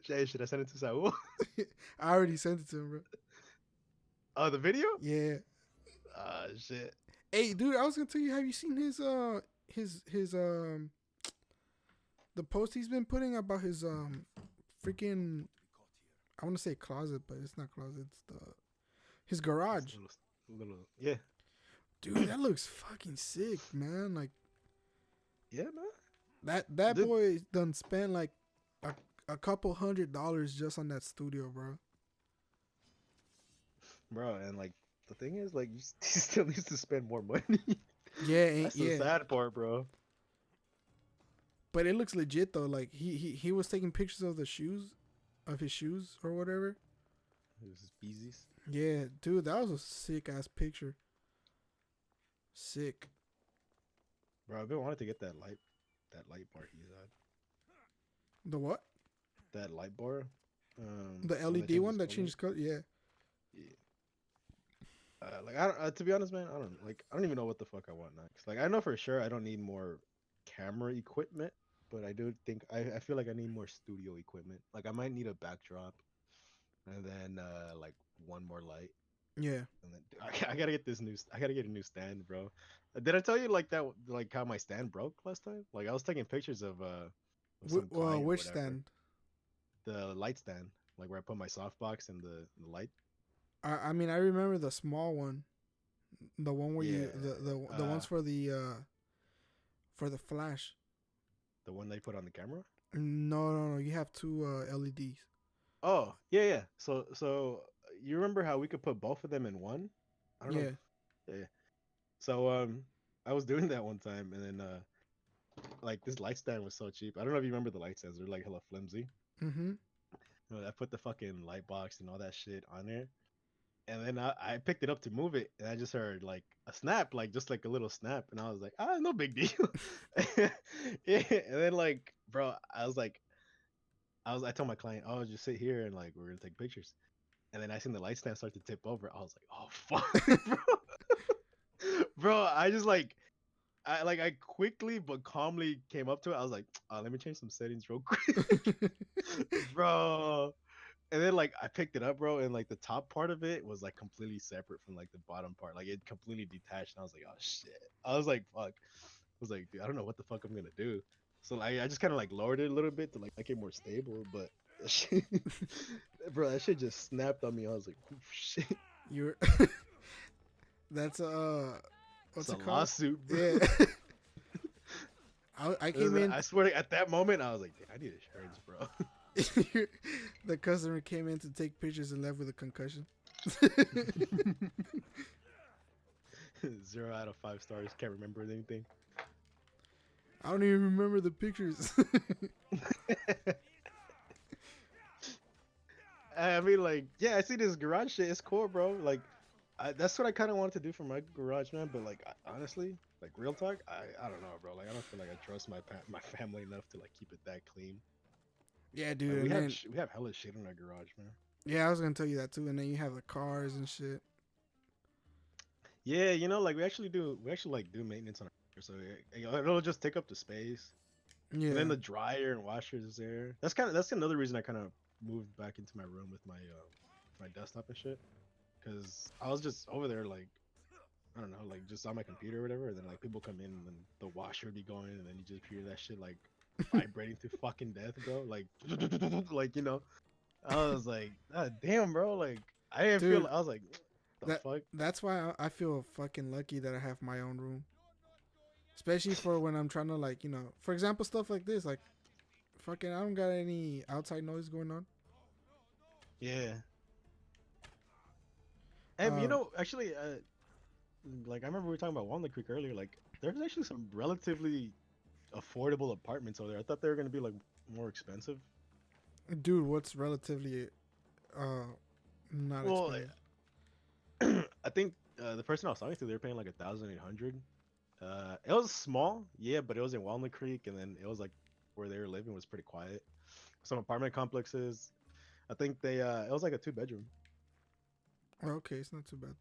Jay, should I send it to Saul?
I already sent it to him, bro.
Oh, the video?
Yeah.
Ah, shit.
Hey, dude, I was gonna tell you. Have you seen his the post he's been putting about his freaking, I want to say closet, but it's not closet. It's his
It's
garage.
yeah,
Dude, that looks fucking sick, man. Like
yeah, man.
that
Dude,
boy done spent like a couple $100 just on that studio, bro.
bro, and like the thing is, like, he still needs to spend more money.
Yeah,
That's the
yeah.
sad part, bro.
But it looks legit though. Like he was taking pictures of the shoes, of his shoes or whatever.
It was his Beezies.
Yeah, dude, that was a sick ass picture. Sick.
Bro, I've been wanting to get that light bar he's had.
The what?
That light bar,
The
the one that
LED
changes
one that
color.
changes color. Yeah.
Yeah. Like I don't, to be honest, man, I don't even know what the fuck I want next. Like I know for sure I don't need more camera equipment, but I do think I feel like I need more studio equipment. Like I might need a backdrop, and then like one more light,
Yeah.
and then I gotta get I gotta get a new stand, bro. Did I tell you like that, like how my stand broke last time? Like I was taking pictures of some client or
Which
whatever.
stand?
The light stand, like where I put my softbox and the light.
I mean, I remember the small one, the one where
Yeah,
you the ones for the flash.
the one they put on the camera.
No, no, no. You have two LEDs.
Oh, yeah, yeah. So you remember how we could put both of them in one? I don't know.
Yeah.
Yeah. So I was doing that one time, and then like this light stand was so cheap. I don't know if you remember the light stands. They're like hella flimsy.
Mm-hmm.
I put the fucking light box and all that shit on there, and then I picked it up to move it, and I just heard like a snap, like just like a little snap, and I was like, ah, no big deal. Yeah, and then like, bro, I told my client, oh, just sit here and like we're gonna take pictures. And then I seen the light stand start to tip over. I was like, oh fuck, bro. I just I quickly but calmly came up to it. I was like, let me change some settings real quick, bro. And then like I picked it up, bro, and like the top part of it was like completely separate from like the bottom part. Like it completely detached. And I was like, oh shit. I was like, fuck. I was like, dude, I don't know what the fuck I'm gonna do. So like I just kind of like lowered it a little bit to like make it more stable, but that shit, bro, that shit just snapped on me. I was like, oh, shit.
You're that's
It's
what's
a
it called?
lawsuit, bro.
Yeah. I came in.
I swear, at that moment, I was like, I need insurance, bro.
The customer came in to take pictures and left with a concussion.
0 out of 5 stars. Can't remember anything.
I don't even remember the pictures.
I mean, like, yeah, I see this garage shit. It's cool, bro. Like, that's what I kind of wanted to do for my garage, man. But like, honestly, like, real talk, I don't know, bro. Like, I don't feel like I trust my family enough to like keep it that clean.
Yeah,
Like,
dude. And then
we have hella shit in our garage, man.
yeah, I was gonna tell you that too. And then you have the cars and shit.
Yeah, like we actually like do maintenance on our so it'll just take up the space. And then
Yeah,
the dryer and washers is there. That's another reason I kind of moved back into my room with my desktop and shit. Cause I was just over there like I don't know, like just on my computer or whatever. And then like people come in and then the washer would be going and then you just hear that shit like vibrating to fucking death, bro. Like like I was like, God damn, bro. Like I didn't feel.
dude,
I was like, the
that
fuck.
that's why I feel fucking lucky that I have my own room, especially for when I'm trying to like for example, stuff like this, like fucking I don't got any outside noise going on.
Yeah. And
Um,
actually, like I remember we were talking about Walnut Creek earlier. Like there's actually some relatively affordable apartments over there. I thought they were gonna be like more expensive.
dude, what's relatively uh not
Well,
expensive?
I think the person I was talking to, they were paying like 1,800. It was small, yeah, but it was in Walnut Creek, and then it was like where they were living was pretty quiet. Some apartment complexes. I think it was like a 2 bedroom.
Oh, okay, it's not too bad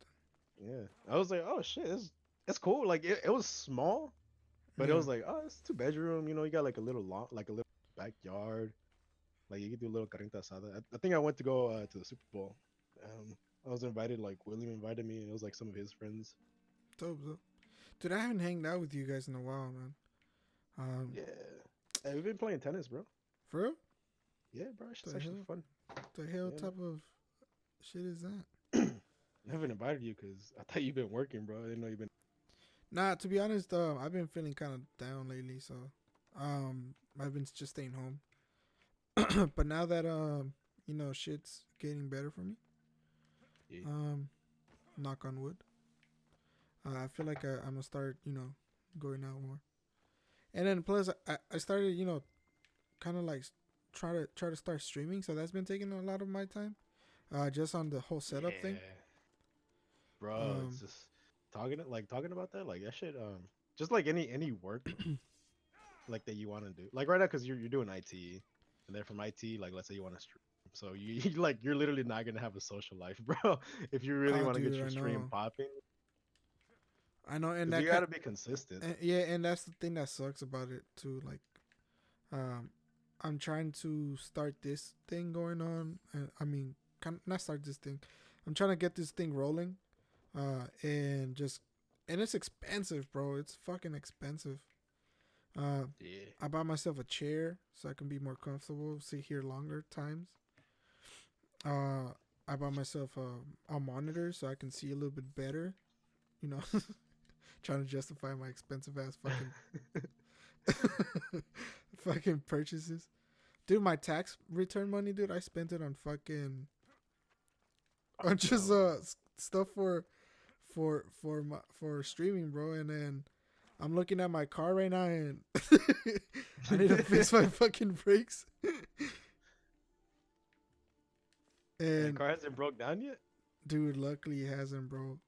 Yeah, I was like, oh shit, it's cool. Like it was small, but
then.
it
Yeah.
was like, oh, it's 2 bedroom. You got like a little lawn, like a little backyard. Like you could do a little carnita asada. I think I went to go to the Super Bowl. I was invited. Like William invited me, and it was like some of his friends.
Dope, dope. Dude, I haven't hanged out with you guys in a while, man. Um,
Yeah, hey, we've been playing tennis, bro.
for real?
Yeah, bro, it's
The
actually
hell?
fun.
The hell
Yeah,
type of shit is that?
man. I haven't invited you because I thought you've been working, bro. I didn't know you've been.
Nah, to be honest, I've been feeling kind of down lately, so I've been just staying home. But now that shit's getting better for me.
Yeah,
Um, knock on wood. I feel like I'm gonna start, going out more. And then plus, I started, kind of like try to start streaming, so that's been taking a lot of my time. Just on the whole setup thing.
yeah, bro. It's
Um,
just talking about that. Like that shit. Just like any work like that you want to do. Like right now, because you're doing IT, and then from IT, like let's say you want to stream. So you like you're literally not gonna have a social life, bro. If you really
oh,
want to get
dude,
your stream popping,
I know, and
because you
that
gotta be consistent.
yeah, and that's the thing that sucks about it too. Like, um, I'm trying to start this thing going on. I mean, not start this thing. I'm trying to get this thing rolling. And it's expensive, bro. It's fucking expensive. Uh,
Yeah.
I bought myself a chair so I can be more comfortable, sit here longer times. Uh, I bought myself a monitor so I can see a little bit better. You know, trying to justify my expensive ass fucking purchases. Dude, my tax return money, dude, I spent it on fucking on just
Oh,
stuff for streaming, bro. And then I'm looking at my car right now and I need to fix my fucking brakes.
and
And
car hasn't broke down yet.
dude, luckily it hasn't, bro.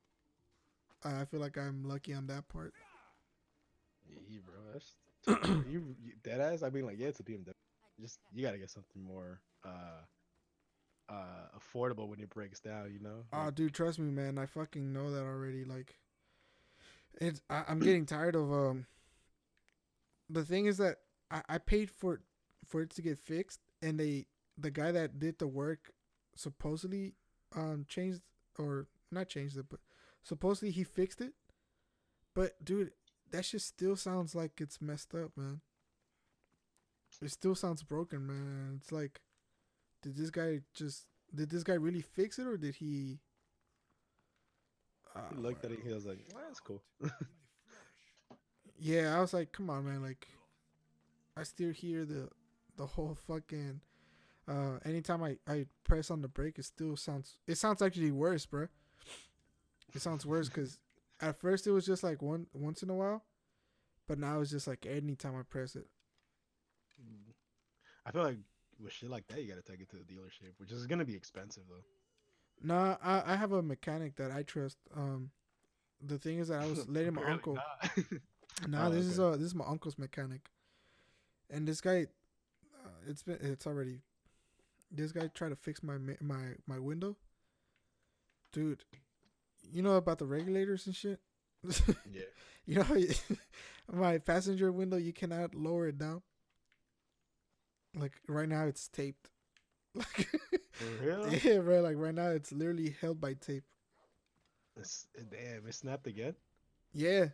I feel like I'm lucky on that part.
Yeah, bro. That's tough, bro. You dead ass. I mean, like, yeah, it's a BMW. Just you gotta get something more affordable when it breaks down.
Oh,
Like
dude, trust me, man. I fucking know that already. Like, I'm getting tired of The thing is that I paid for it to get fixed, and the guy that did the work supposedly changed or not changed it, but supposedly he fixed it. But dude, that shit still sounds like it's messed up, man. It still sounds broken, man. It's like, did this guy just did this guy really fix it or did he?
he looked at it. He was like, well, "That's cool."
Yeah, I was like, come on, man. Like, I still hear the whole fucking. Anytime I press on the brake, it sounds actually worse, bro. It sounds worse because at first it was just like once in a while, but now it's just like anytime I press it.
Mm. I feel like with shit like that, you gotta take it to the dealership, which is gonna be expensive though.
Nah, I have a mechanic that I trust. The thing is that I was letting my
Apparently
uncle.
not.
Nah,
Oh, okay.
this is my uncle's mechanic, and this guy, it's already. This guy tried to fix my window, dude. you know about the regulators and shit.
Yeah.
You know, my passenger window, you cannot lower it down. Like right now, it's taped. Like,
For real?
yeah, bro. Like right now, it's literally held by tape.
Damn, it snapped again.
Yeah,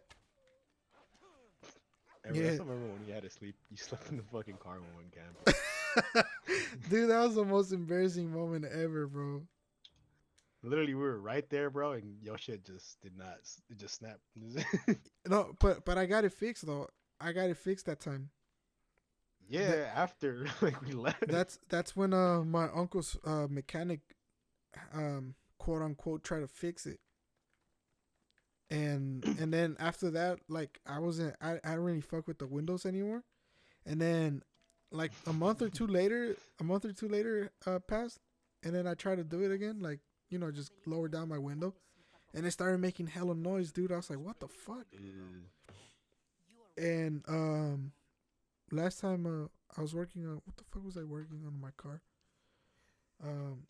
Ever, I
yeah.
still remember when you had to sleep. You slept in the fucking car when we went camping.
Dude, that was the most embarrassing moment ever, bro.
Literally, we were right there, bro, and your shit just did not. It just snapped.
No, but I got it fixed though. I got it fixed that time. That
Yeah, after like we left.
that's when my uncle's mechanic quote unquote try to fix it. And then after that, like I don't really fuck with the windows anymore. And then like a month or two later passed, and then I tried to do it again, like, you know, just lower down my window, and it started making hella noise, dude. I was like, what the fuck? And last time I was working on, what the fuck was I working on my car? Um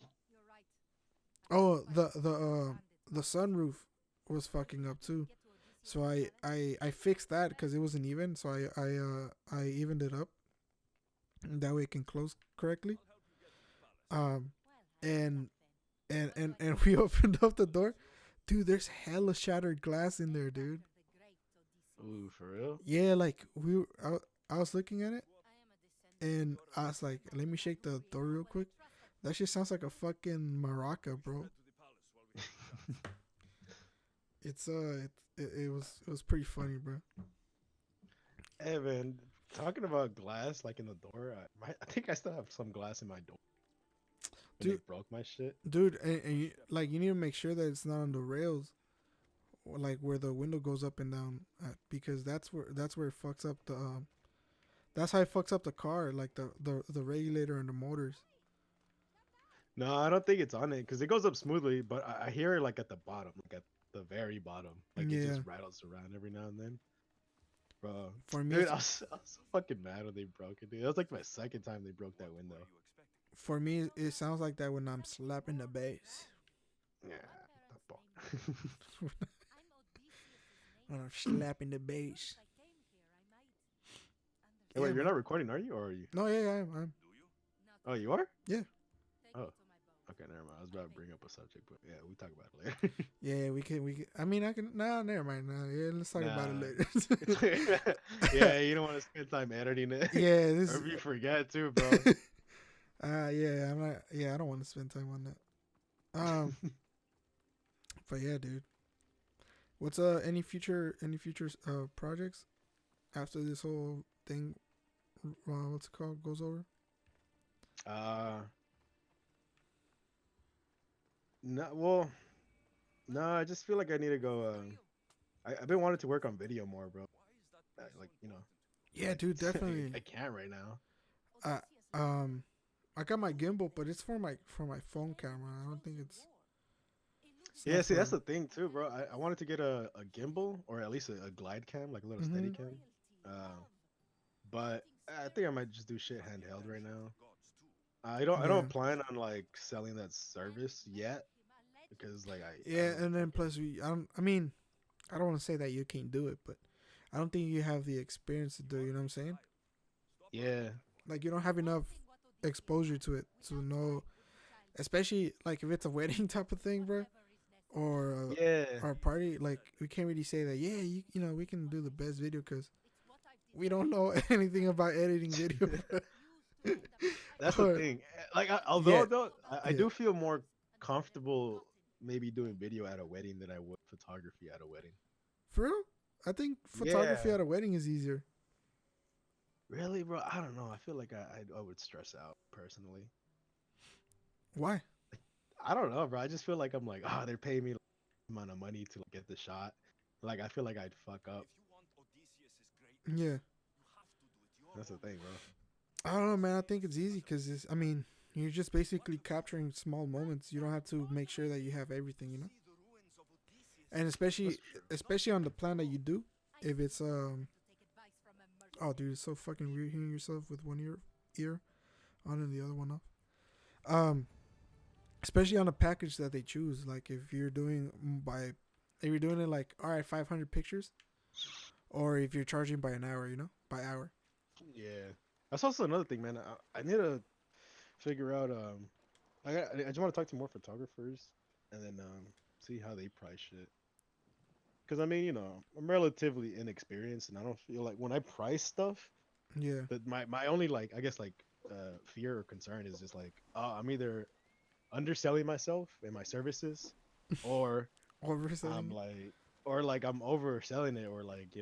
oh, the sunroof was fucking up too. So I fixed that because it wasn't even. So I evened it up. And that way it can close correctly. Um, and and we opened up the door, dude. There's hella shattered glass in there, dude.
Ooh, for real?
Yeah, like I was looking at it, and I was like, let me shake the door real quick. That shit sounds like a fucking maraca, bro. It's it was pretty funny, bro.
Hey man, talking about glass like in the door, I think I still have some glass in my door when they
Dude,
broke my shit.
dude, and you, like, you need to make sure that it's not on the rails, or like where the window goes up and down, because that's where it fucks up the that's how it fucks up the car, like the regulator and the motors.
No, I don't think it's on it because it goes up smoothly, but I hear it like at the bottom, like at the very bottom, like it
Yeah,
just rattles around every now and then. Bro,
for me,
dude, I was so fucking mad when they broke it, dude. That was like my second time they broke that window.
it sounds like that when I'm slapping the bass.
Yeah, the fuck.
When I'm slapping the bass.
Hey,
Yeah,
wait, you're
man.
not recording, are you? Or are you?
No, yeah, I'm
Oh, you are?
yeah.
Oh, okay, never mind. I was about to bring up a subject, but yeah, we talk about it later.
Yeah, we can. I mean, I can. Nah, never mind. Nah, yeah, let's talk about it
Nah,
later.
yeah, you don't want to spend time editing it,
Yeah,
or
this.
if you forget too, bro.
Yeah, I'm not. Yeah, I don't want to spend time on that. But yeah, dude. What's any future projects after this whole thing? What's it called? Goes over.
uh, no, well, no, I just feel like I need to go. I've been wanting to work on video more, bro. Like
Yeah,
like
dude, definitely.
I can't right now.
Uh, um, I got my gimbal, but it's for my phone camera. I don't think it's
Yeah,
not
see, that's
for.
the thing too, bro. I wanted to get a gimbal or at least a glide cam, like a little steady
Mhm.
cam. Uh, but I think I might just do shit handheld right now. I
Yeah.
don't plan on like selling that service yet because like I
Yeah,
don't
and then
fucking
plus I don't. I mean, I don't want to say that you can't do it, but I don't think you have the experience to do it. You know what I'm saying?
yeah
Like you don't have enough exposure to it to know, especially like if it's a wedding type of thing, bro,
yeah
or a party. Like we can't really say that. Yeah, you know we can do the best video because we don't know anything about editing video, bro.
that's the
Or
thing. Like although
yeah,
though I
yeah,
do feel more comfortable maybe doing video at a wedding than I would photography at a wedding.
for real. I think photography
Yeah,
at a wedding is easier.
really, bro. I don't know. I feel like I would stress out personally.
Why?
I don't know, bro. I just feel like I'm like, oh, they're paying me like, amount of money to like, get the shot. Like I feel like I'd fuck up.
Yeah,
That's the thing, bro.
I don't know, man. I think it's easy because I mean, you're just basically capturing small moments. You don't have to make sure that you have everything, you know. And
That's
especially
true.
especially on the plan that you do, if it's oh, dude, it's so fucking weird hearing yourself with one ear on and the other one off. Um, especially on a package that they choose. Like if you're doing if you're doing it like all right, 500 pictures, or if you're charging by an hour, by hour.
Yeah, that's also another thing, man. I need to figure out. I just want to talk to more photographers and then see how they price shit. Because I mean, I'm relatively inexperienced, and I don't feel like when I price stuff,
Yeah,
that my only like I guess like fear or concern is just like I'm either underselling myself and my services, or I'm
overselling it.
like, or like I'm overselling it, or like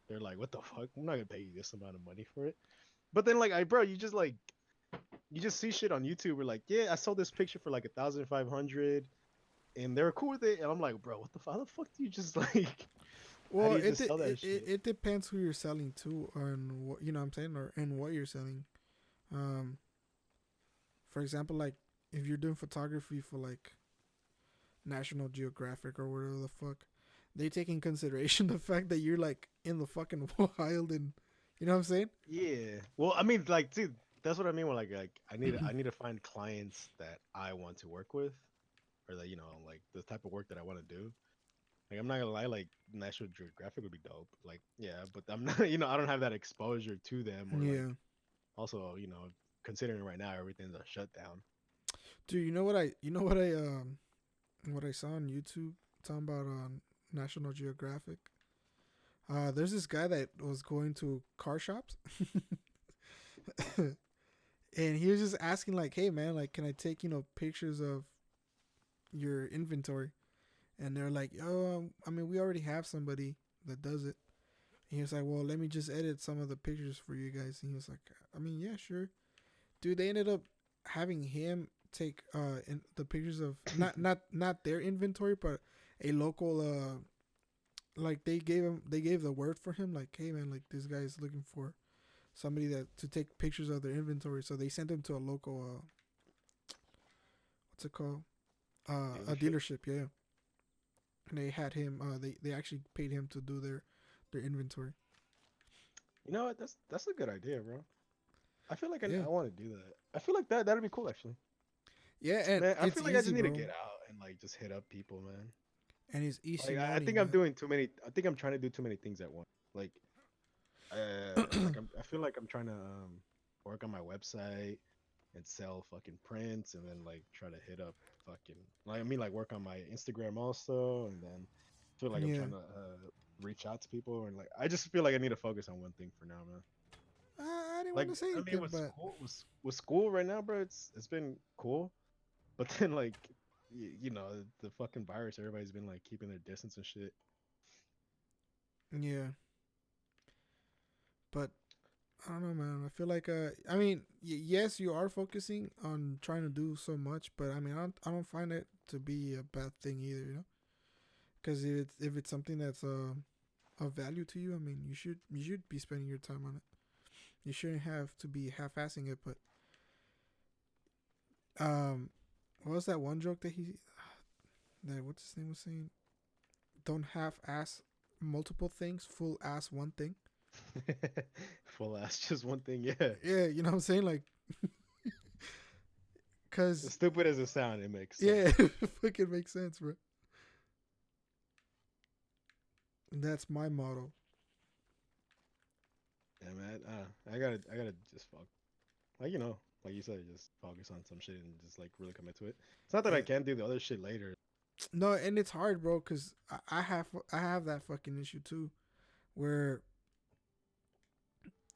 they're like, what the fuck? I'm not gonna pay you this amount of money for it. But then like bro, you just see shit on YouTube. Where like, yeah, I sold this picture for like 1,500, and they're cool with it, and I'm like, bro, what the fuck? How the fuck do you just like? How do
Well,
you just sell that shit?
it depends who you're selling to, and what what I'm saying, or and what you're selling. Um, for example, like if you're doing photography for like National Geographic or whatever the fuck, they take in consideration the fact that you're like in the fucking wild, and you know what I'm saying?
Yeah. Well, I mean, like, dude, that's what I mean. When like I need to find clients that I want to work with, or that like the type of work that I want to do. Like, I'm not gonna lie, like National Geographic would be dope. Like, yeah, but I'm not, I don't have that exposure to them, or like
Yeah,
also, considering right now everything's a shutdown.
dude. What I saw on YouTube talking about National Geographic. There's this guy that was going to car shops, and he was just asking like, "Hey man, like, can I take pictures of your inventory?" And they're like, "Oh, I mean, we already have somebody that does it." And he was like, "Well, let me just edit some of the pictures for you guys." And he was like, "I mean, yeah, sure." Dude, they ended up having him take the pictures of not their inventory, but a local like they gave the word for him, like, "Hey man, like this guy is looking for somebody that to take pictures of their inventory." So they sent him to a local what's it called, a
Dealership.
dealership, yeah. And they had him they actually paid him to do their inventory.
You know what? That's a good idea, bro. I feel like
Yeah,
I want to do that. I feel like that'd be cool, actually.
yeah, and
Man, I
it's
feel like I
easy,
just need to
bro,
get out and like just hit up people, man.
and it's easy
Like I
money,
think I'm
man.
doing too many. I think I'm trying to do too many things at once. Like, I feel like I'm trying to work on my website and sell fucking prints, and then like try to hit up fucking like I mean like work on my Instagram also, and then feel like I'm
Yeah,
trying to reach out to people, and like I just feel like I need to focus on one thing for now, man.
I didn't want
Like
to say
I mean,
anything, but
with school right now, bro, it's been cool, but then like the fucking virus, everybody's been like keeping their distance and shit.
yeah, but I don't know, man. I feel like I mean, yes, you are focusing on trying to do so much, but I mean, I don't find it to be a bad thing either, because if it's something that's of value to you, I mean, you should be spending your time on it. You shouldn't have to be half-assing it. But um, what was that one joke that what's his name was saying? Don't half-ass multiple things, full ass one thing.
Full ass, just one thing, yeah.
Yeah, you know what I'm saying, like,
As
cause
stupid as it sounds, it makes sense.
yeah, fucking makes sense, bro. And that's my motto.
Yeah, man. I gotta just fuck. Like like you said, just focus on some shit and just like really commit to it. It's not that I
Yeah.
can't do the other shit later.
No, and it's hard, bro, cause I have that fucking issue too, where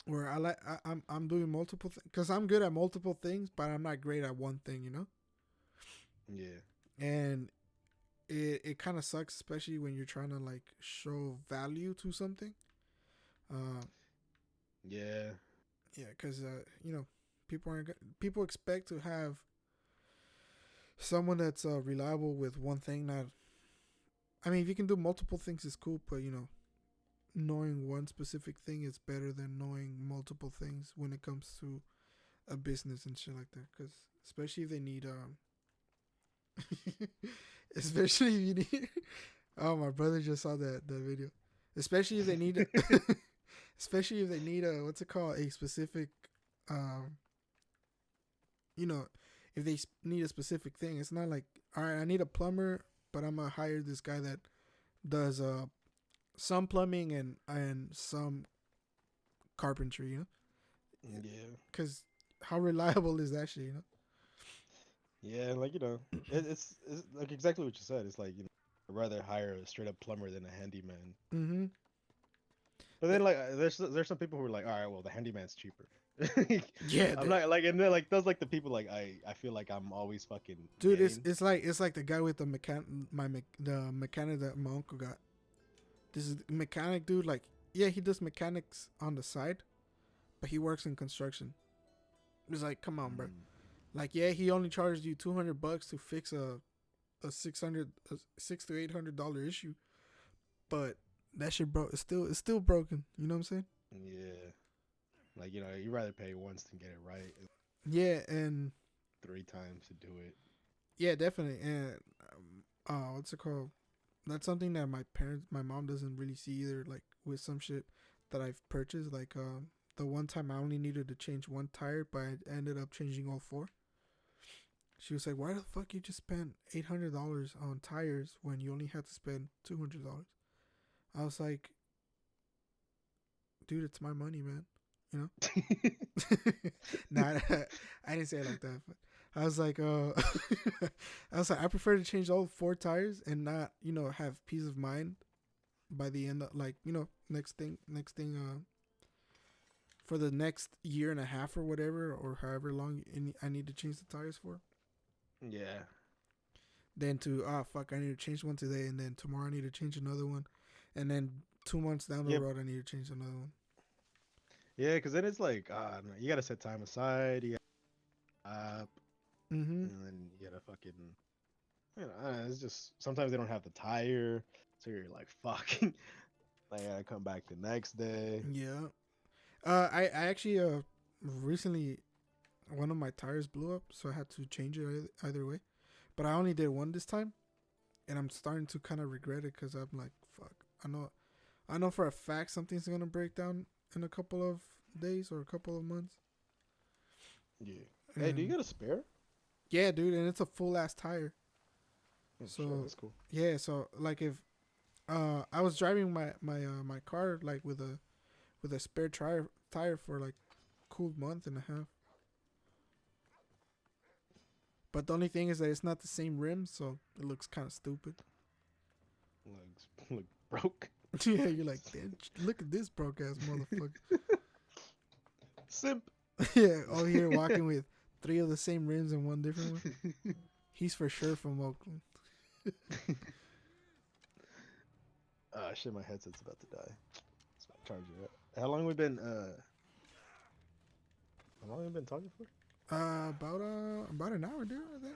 I'm doing multiple things, cause I'm good at multiple things, but I'm not great at one thing,
Yeah,
And it kind of sucks, especially when you're trying to like show value to something. Uh,
yeah,
yeah, cause people expect to have someone that's reliable with one thing. Not, I mean, if you can do multiple things, it's cool, but knowing one specific thing is better than knowing multiple things when it comes to a business and shit like that. Because especially if they need especially if you need. Oh, my brother just saw that video. Especially if they need, especially if they need a what's it called, a specific, um, you know, if they need a specific thing. It's not like, all right, I need a plumber, but I'm gonna hire this guy that does some plumbing and some carpentry, you know?
Yeah.
Because how reliable is that shit, you know?
Yeah, like it's like exactly what you said. It's like I'd rather hire a straight up plumber than a handyman.
Mm-hmm.
But then like there's some people who are like, all right, well the handyman's cheaper.
Yeah,
I'm not like, and then like those like the people like I feel like I'm always fucking
dude, it's
getting.
it's like it's like the guy with the the mechanic that my uncle got. This is mechanic dude. Like, yeah, he does mechanics on the side, but he works in construction. It's like, come on, bro.
Mm,
Like, yeah, he only charged you $200 to fix a 600 to $800 issue, but that shit broke. It's still broken. You know what I'm saying?
yeah, like you rather pay once than get it right
Yeah, and
3 times to do it.
yeah, definitely. And what's it called? That's something that my mom doesn't really see either. Like with some shit that I've purchased, like the one time I only needed to change one tire, but I ended up changing all four. She was like, "Why the fuck you just spent $800 on tires when you only had to spend $200?" I was like, "Dude, it's my money, man. You know." Nah, I didn't say it like that. But I was like, I was like, I prefer to change all four tires and not, have peace of mind by the end of, like, next thing, for the next year and a half or whatever, or however long I need to change the tires for.
Yeah.
Then to, fuck, I need to change one today, and then tomorrow I need to change another one, and then 2 months down the
Yep.
road I need to change another one.
Yeah, because then it's like, you gotta set time aside. You gotta
Mm-hmm.
and then you gotta fucking, it's just sometimes they don't have the tire, so you're like, fuck. Like, I gotta come back the next day.
Yeah. I actually recently one of my tires blew up, so I had to change it either way. But I only did one this time, and I'm starting to kind of regret it because I'm like, fuck. I know for a fact something's gonna break down in a couple of days or a couple of months.
Yeah. Hey, do you
And
got a spare?
yeah, dude, and it's a full ass tire.
Oh, shit,
So
that's cool.
yeah, so like if I was driving my car like with a spare tire for like cool month and a half. But the only thing is that it's not the same rim, so it looks kind of stupid.
Legs look broke.
Yeah, you're like, damn, look at this broke ass motherfucker.
Simp.
Yeah, all here walking with three of the same rims and one different one. He's for sure from Oakland.
Shit, my headset's about to die. It's not charging up. How long have we been talking for?
About an hour, dude. I think.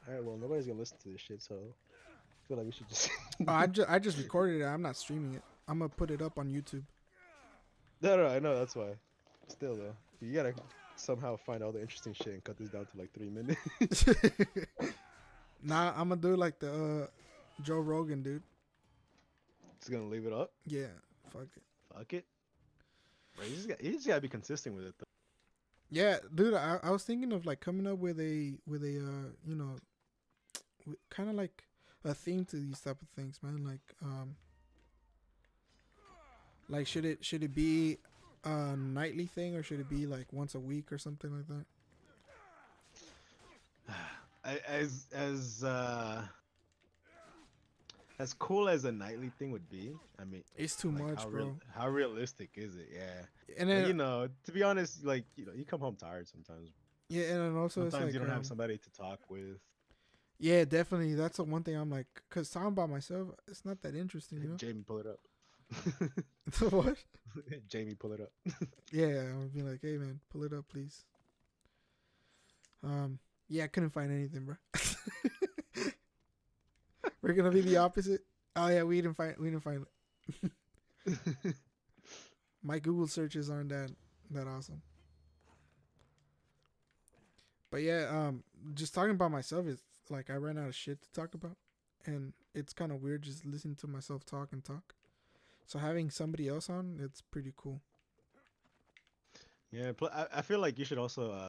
Alright, well, nobody's gonna listen to this shit, so I feel like we should just.
Oh, I just recorded it. I'm not streaming it. I'm gonna put it up on YouTube.
No, I know, that's why. Still, though, you gotta somehow find all the interesting shit and cut this down to like 3 minutes.
Nah, I'm gonna do it like the Joe Rogan, dude.
Just gonna leave it up.
Yeah, fuck it.
Fuck it. Bro, you just gotta be consistent with it, though.
Yeah, dude. I was thinking of like coming up with a kind of like a theme to these type of things, man. Like should it be a nightly thing or should it be like once a week or something like that?
As cool as a nightly thing would be, I mean,
It's too
like
much, bro.
how realistic is it? Yeah,
And
like,
then
to be honest, like you come home tired sometimes.
yeah, and then also it's
Sometimes
like
you don't have somebody to talk with.
yeah, definitely. That's the one thing I'm like, cause talking about myself, it's not that interesting, you
Jamie, pull it up.
know. What?
Jamie, pull it up.
Yeah, I'll be like, hey man, pull it up, please. Yeah, I couldn't find anything, bro. We're gonna be the opposite. Oh yeah, we didn't find it. My Google searches aren't that awesome. But yeah, just talking about myself is like I ran out of shit to talk about, and it's kind of weird just listening to myself talk and talk. So having somebody else on, it's pretty cool.
Yeah, I feel like you should also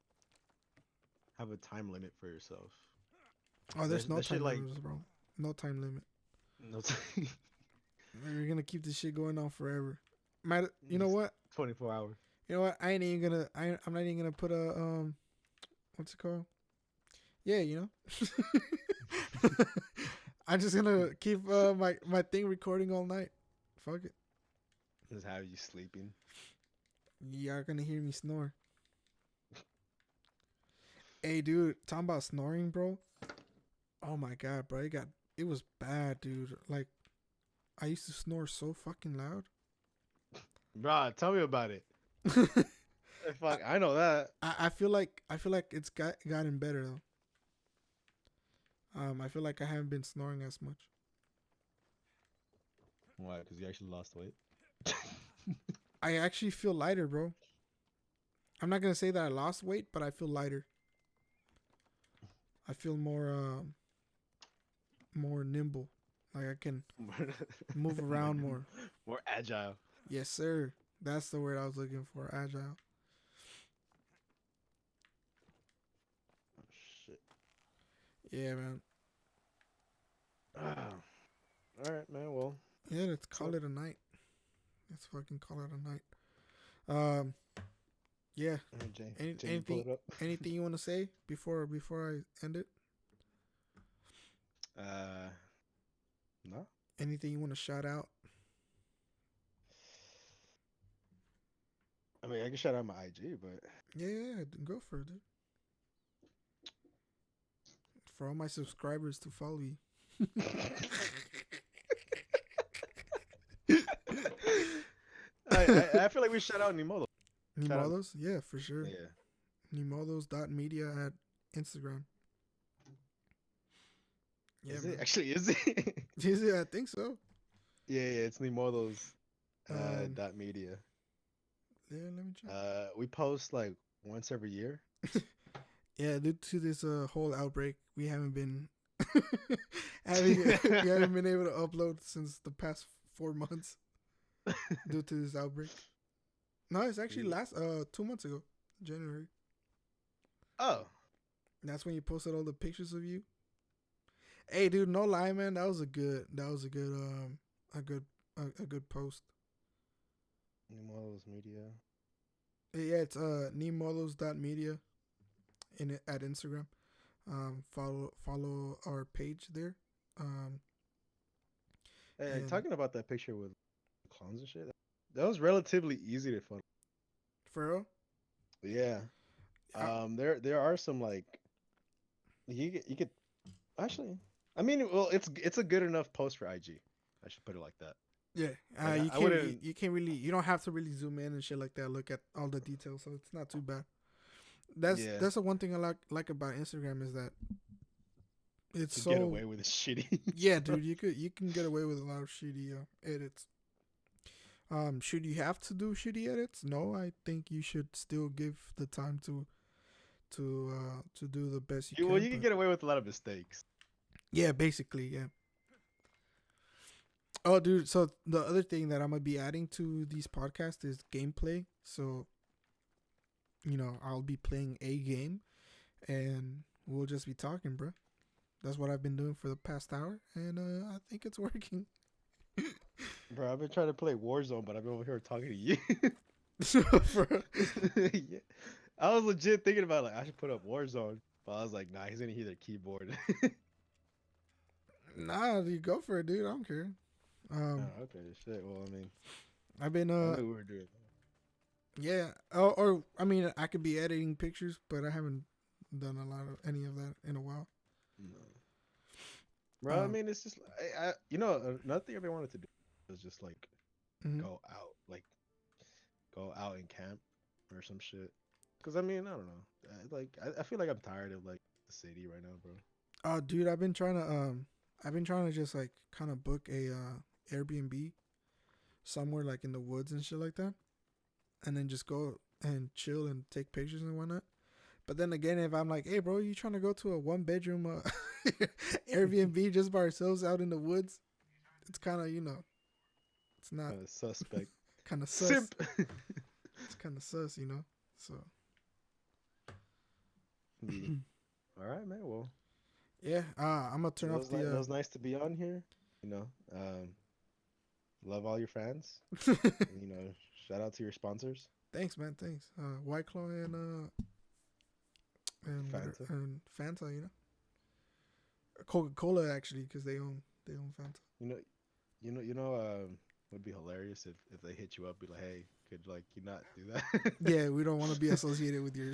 have a time limit for yourself.
Oh, there's no
That shit
time
like
limits, bro. No time limit.
no
We're gonna keep this shit going on forever. Might you know
just
what?
24 hours.
You know what? I ain't even gonna. I'm not even gonna put a what's it called? Yeah, you know. I'm just gonna keep my thing recording all night. Fuck it.
Just have you sleeping.
Y'all gonna hear me snore. Hey, dude, talking about snoring, bro. Oh my god, bro, it was bad, dude. Like, I used to snore so fucking loud.
Bro, tell me about it.
I,
Fuck, I know that.
I feel like it's gotten better though. I feel like I haven't been snoring as much.
Why? Because you actually lost weight.
I actually feel lighter, bro. I'm not gonna say that I lost weight, but I feel lighter. I feel more nimble. Like I can move
more,
around more.
more agile.
Yes, sir. That's the word I was looking for. Agile.
Oh, shit.
Yeah, man.
Ah. All right, man. Well,
Yeah, let's call it a night. Let's fucking call it a night. Um, yeah.
Jay, pull it up.
Anything you want to say before I end it?
No.
Anything you want to shout out?
I mean, I can shout out my IG, but
Yeah, go for it, dude. For all my subscribers to follow you.
I feel like we shout out Nimodo. Shout out.
Nimodos? Yeah, for sure.
Yeah.
Nimodos.media at Instagram. Yeah,
Is it
man.
actually? Is it?
Yeah, I think so.
Yeah, it's Nimodos.
Um,
Dot media.
yeah, let me check.
We post like once every year.
Yeah, due to this whole outbreak, we haven't been having we haven't been able to upload since the past 4 months due to this outbreak. No, it's actually last 2 months ago, January.
Oh,
That's when you posted all the pictures of you. Hey, dude, no lie, man, a good a good post.
Nimodos Media.
Yeah, it's Nimodos.media in it at Instagram. Follow our page there. Um,
Hey,
and
talking about that picture with clowns and shit. That was relatively easy to photo.
for real,
Yeah.
I,
There are some like you could actually. I mean, well, it's a good enough post for IG. I should put it like that.
yeah,
Like
you
I
can't
wouldn't.
you can't really you don't have to really zoom in and shit like that. Look at all the details, so it's not too bad.
Yeah,
That's the one thing I like about Instagram is that it's
to get
so
away with shitty
yeah,
stuff.
dude. You can get away with a lot of shitty edits. Should you have to do shitty edits? No, I think you should still give the time to do the best you
Well,
can.
you can
But
get away with a lot of mistakes.
yeah, basically, yeah. Oh, dude. So the other thing that I'm gonna be adding to these podcasts is gameplay. So I'll be playing a game, and we'll just be talking, bro. That's what I've been doing for the past hour, and I think it's working.
Bro, I've been trying to play Warzone, but I've been over here talking to you.
So for
Yeah. I was legit thinking about like I should put up Warzone, but I was like, nah, he's gonna hear their keyboard.
nah, you go for it, dude. I don't care. Um,
Oh, okay, shit. Well, I mean,
I've been
I knew we were doing
yeah. Or I mean, I could be editing pictures, but I haven't done a lot of any of that in a while.
that. No. Bro, I
Um,
mean, it's just another thing I've been wanting to do is just like
mhm.
go out and camp or some shit. Cause I mean, I don't know. I feel like I'm tired of like the city right now, bro.
Oh, dude, I've been trying to just like kind of book a Airbnb somewhere like in the woods and shit like that, and then just go and chill and take pictures and whatnot. But then again, if I'm like, hey, bro, you trying to go to a 1 bedroom Airbnb just by ourselves out in the woods? It's kind of it's not
Kind of suspect.
kind of sus.
Simp.
It's kind of sus, So
Yeah. All right, man. Well,
Yeah, I'm gonna turn off
it
the.
was nice to be on here. You know, love all your fans. And, you know, shout out to your sponsors.
Thanks, man. Thanks. White Claw
Fanta.
and Fanta. You know, Coca Cola actually, because they own Fanta.
You know, you know. Would be hilarious if they hit you up, be like, hey, could like you not do that?
Yeah, we don't want to be associated with your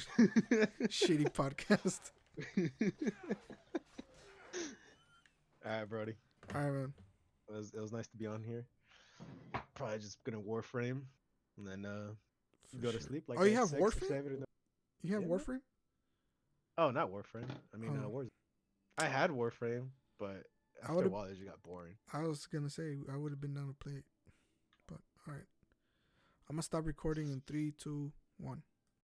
shitty podcast.
All right, Brody.
All right, man.
It was nice to be on here. Probably just gonna Warframe and then
For
go to
sure.
sleep
Oh,
like
you
at
have
6 or
Warframe?
7.
You have
Yeah, man.
Warframe?
Oh, not Warframe. I mean,
Oh,
Warzone. I had Warframe, but
I
after
would
a
have.
while, it just got boring.
I was gonna say I would have been down to play it, but all right. I'm gonna stop recording in 3, 2, 1.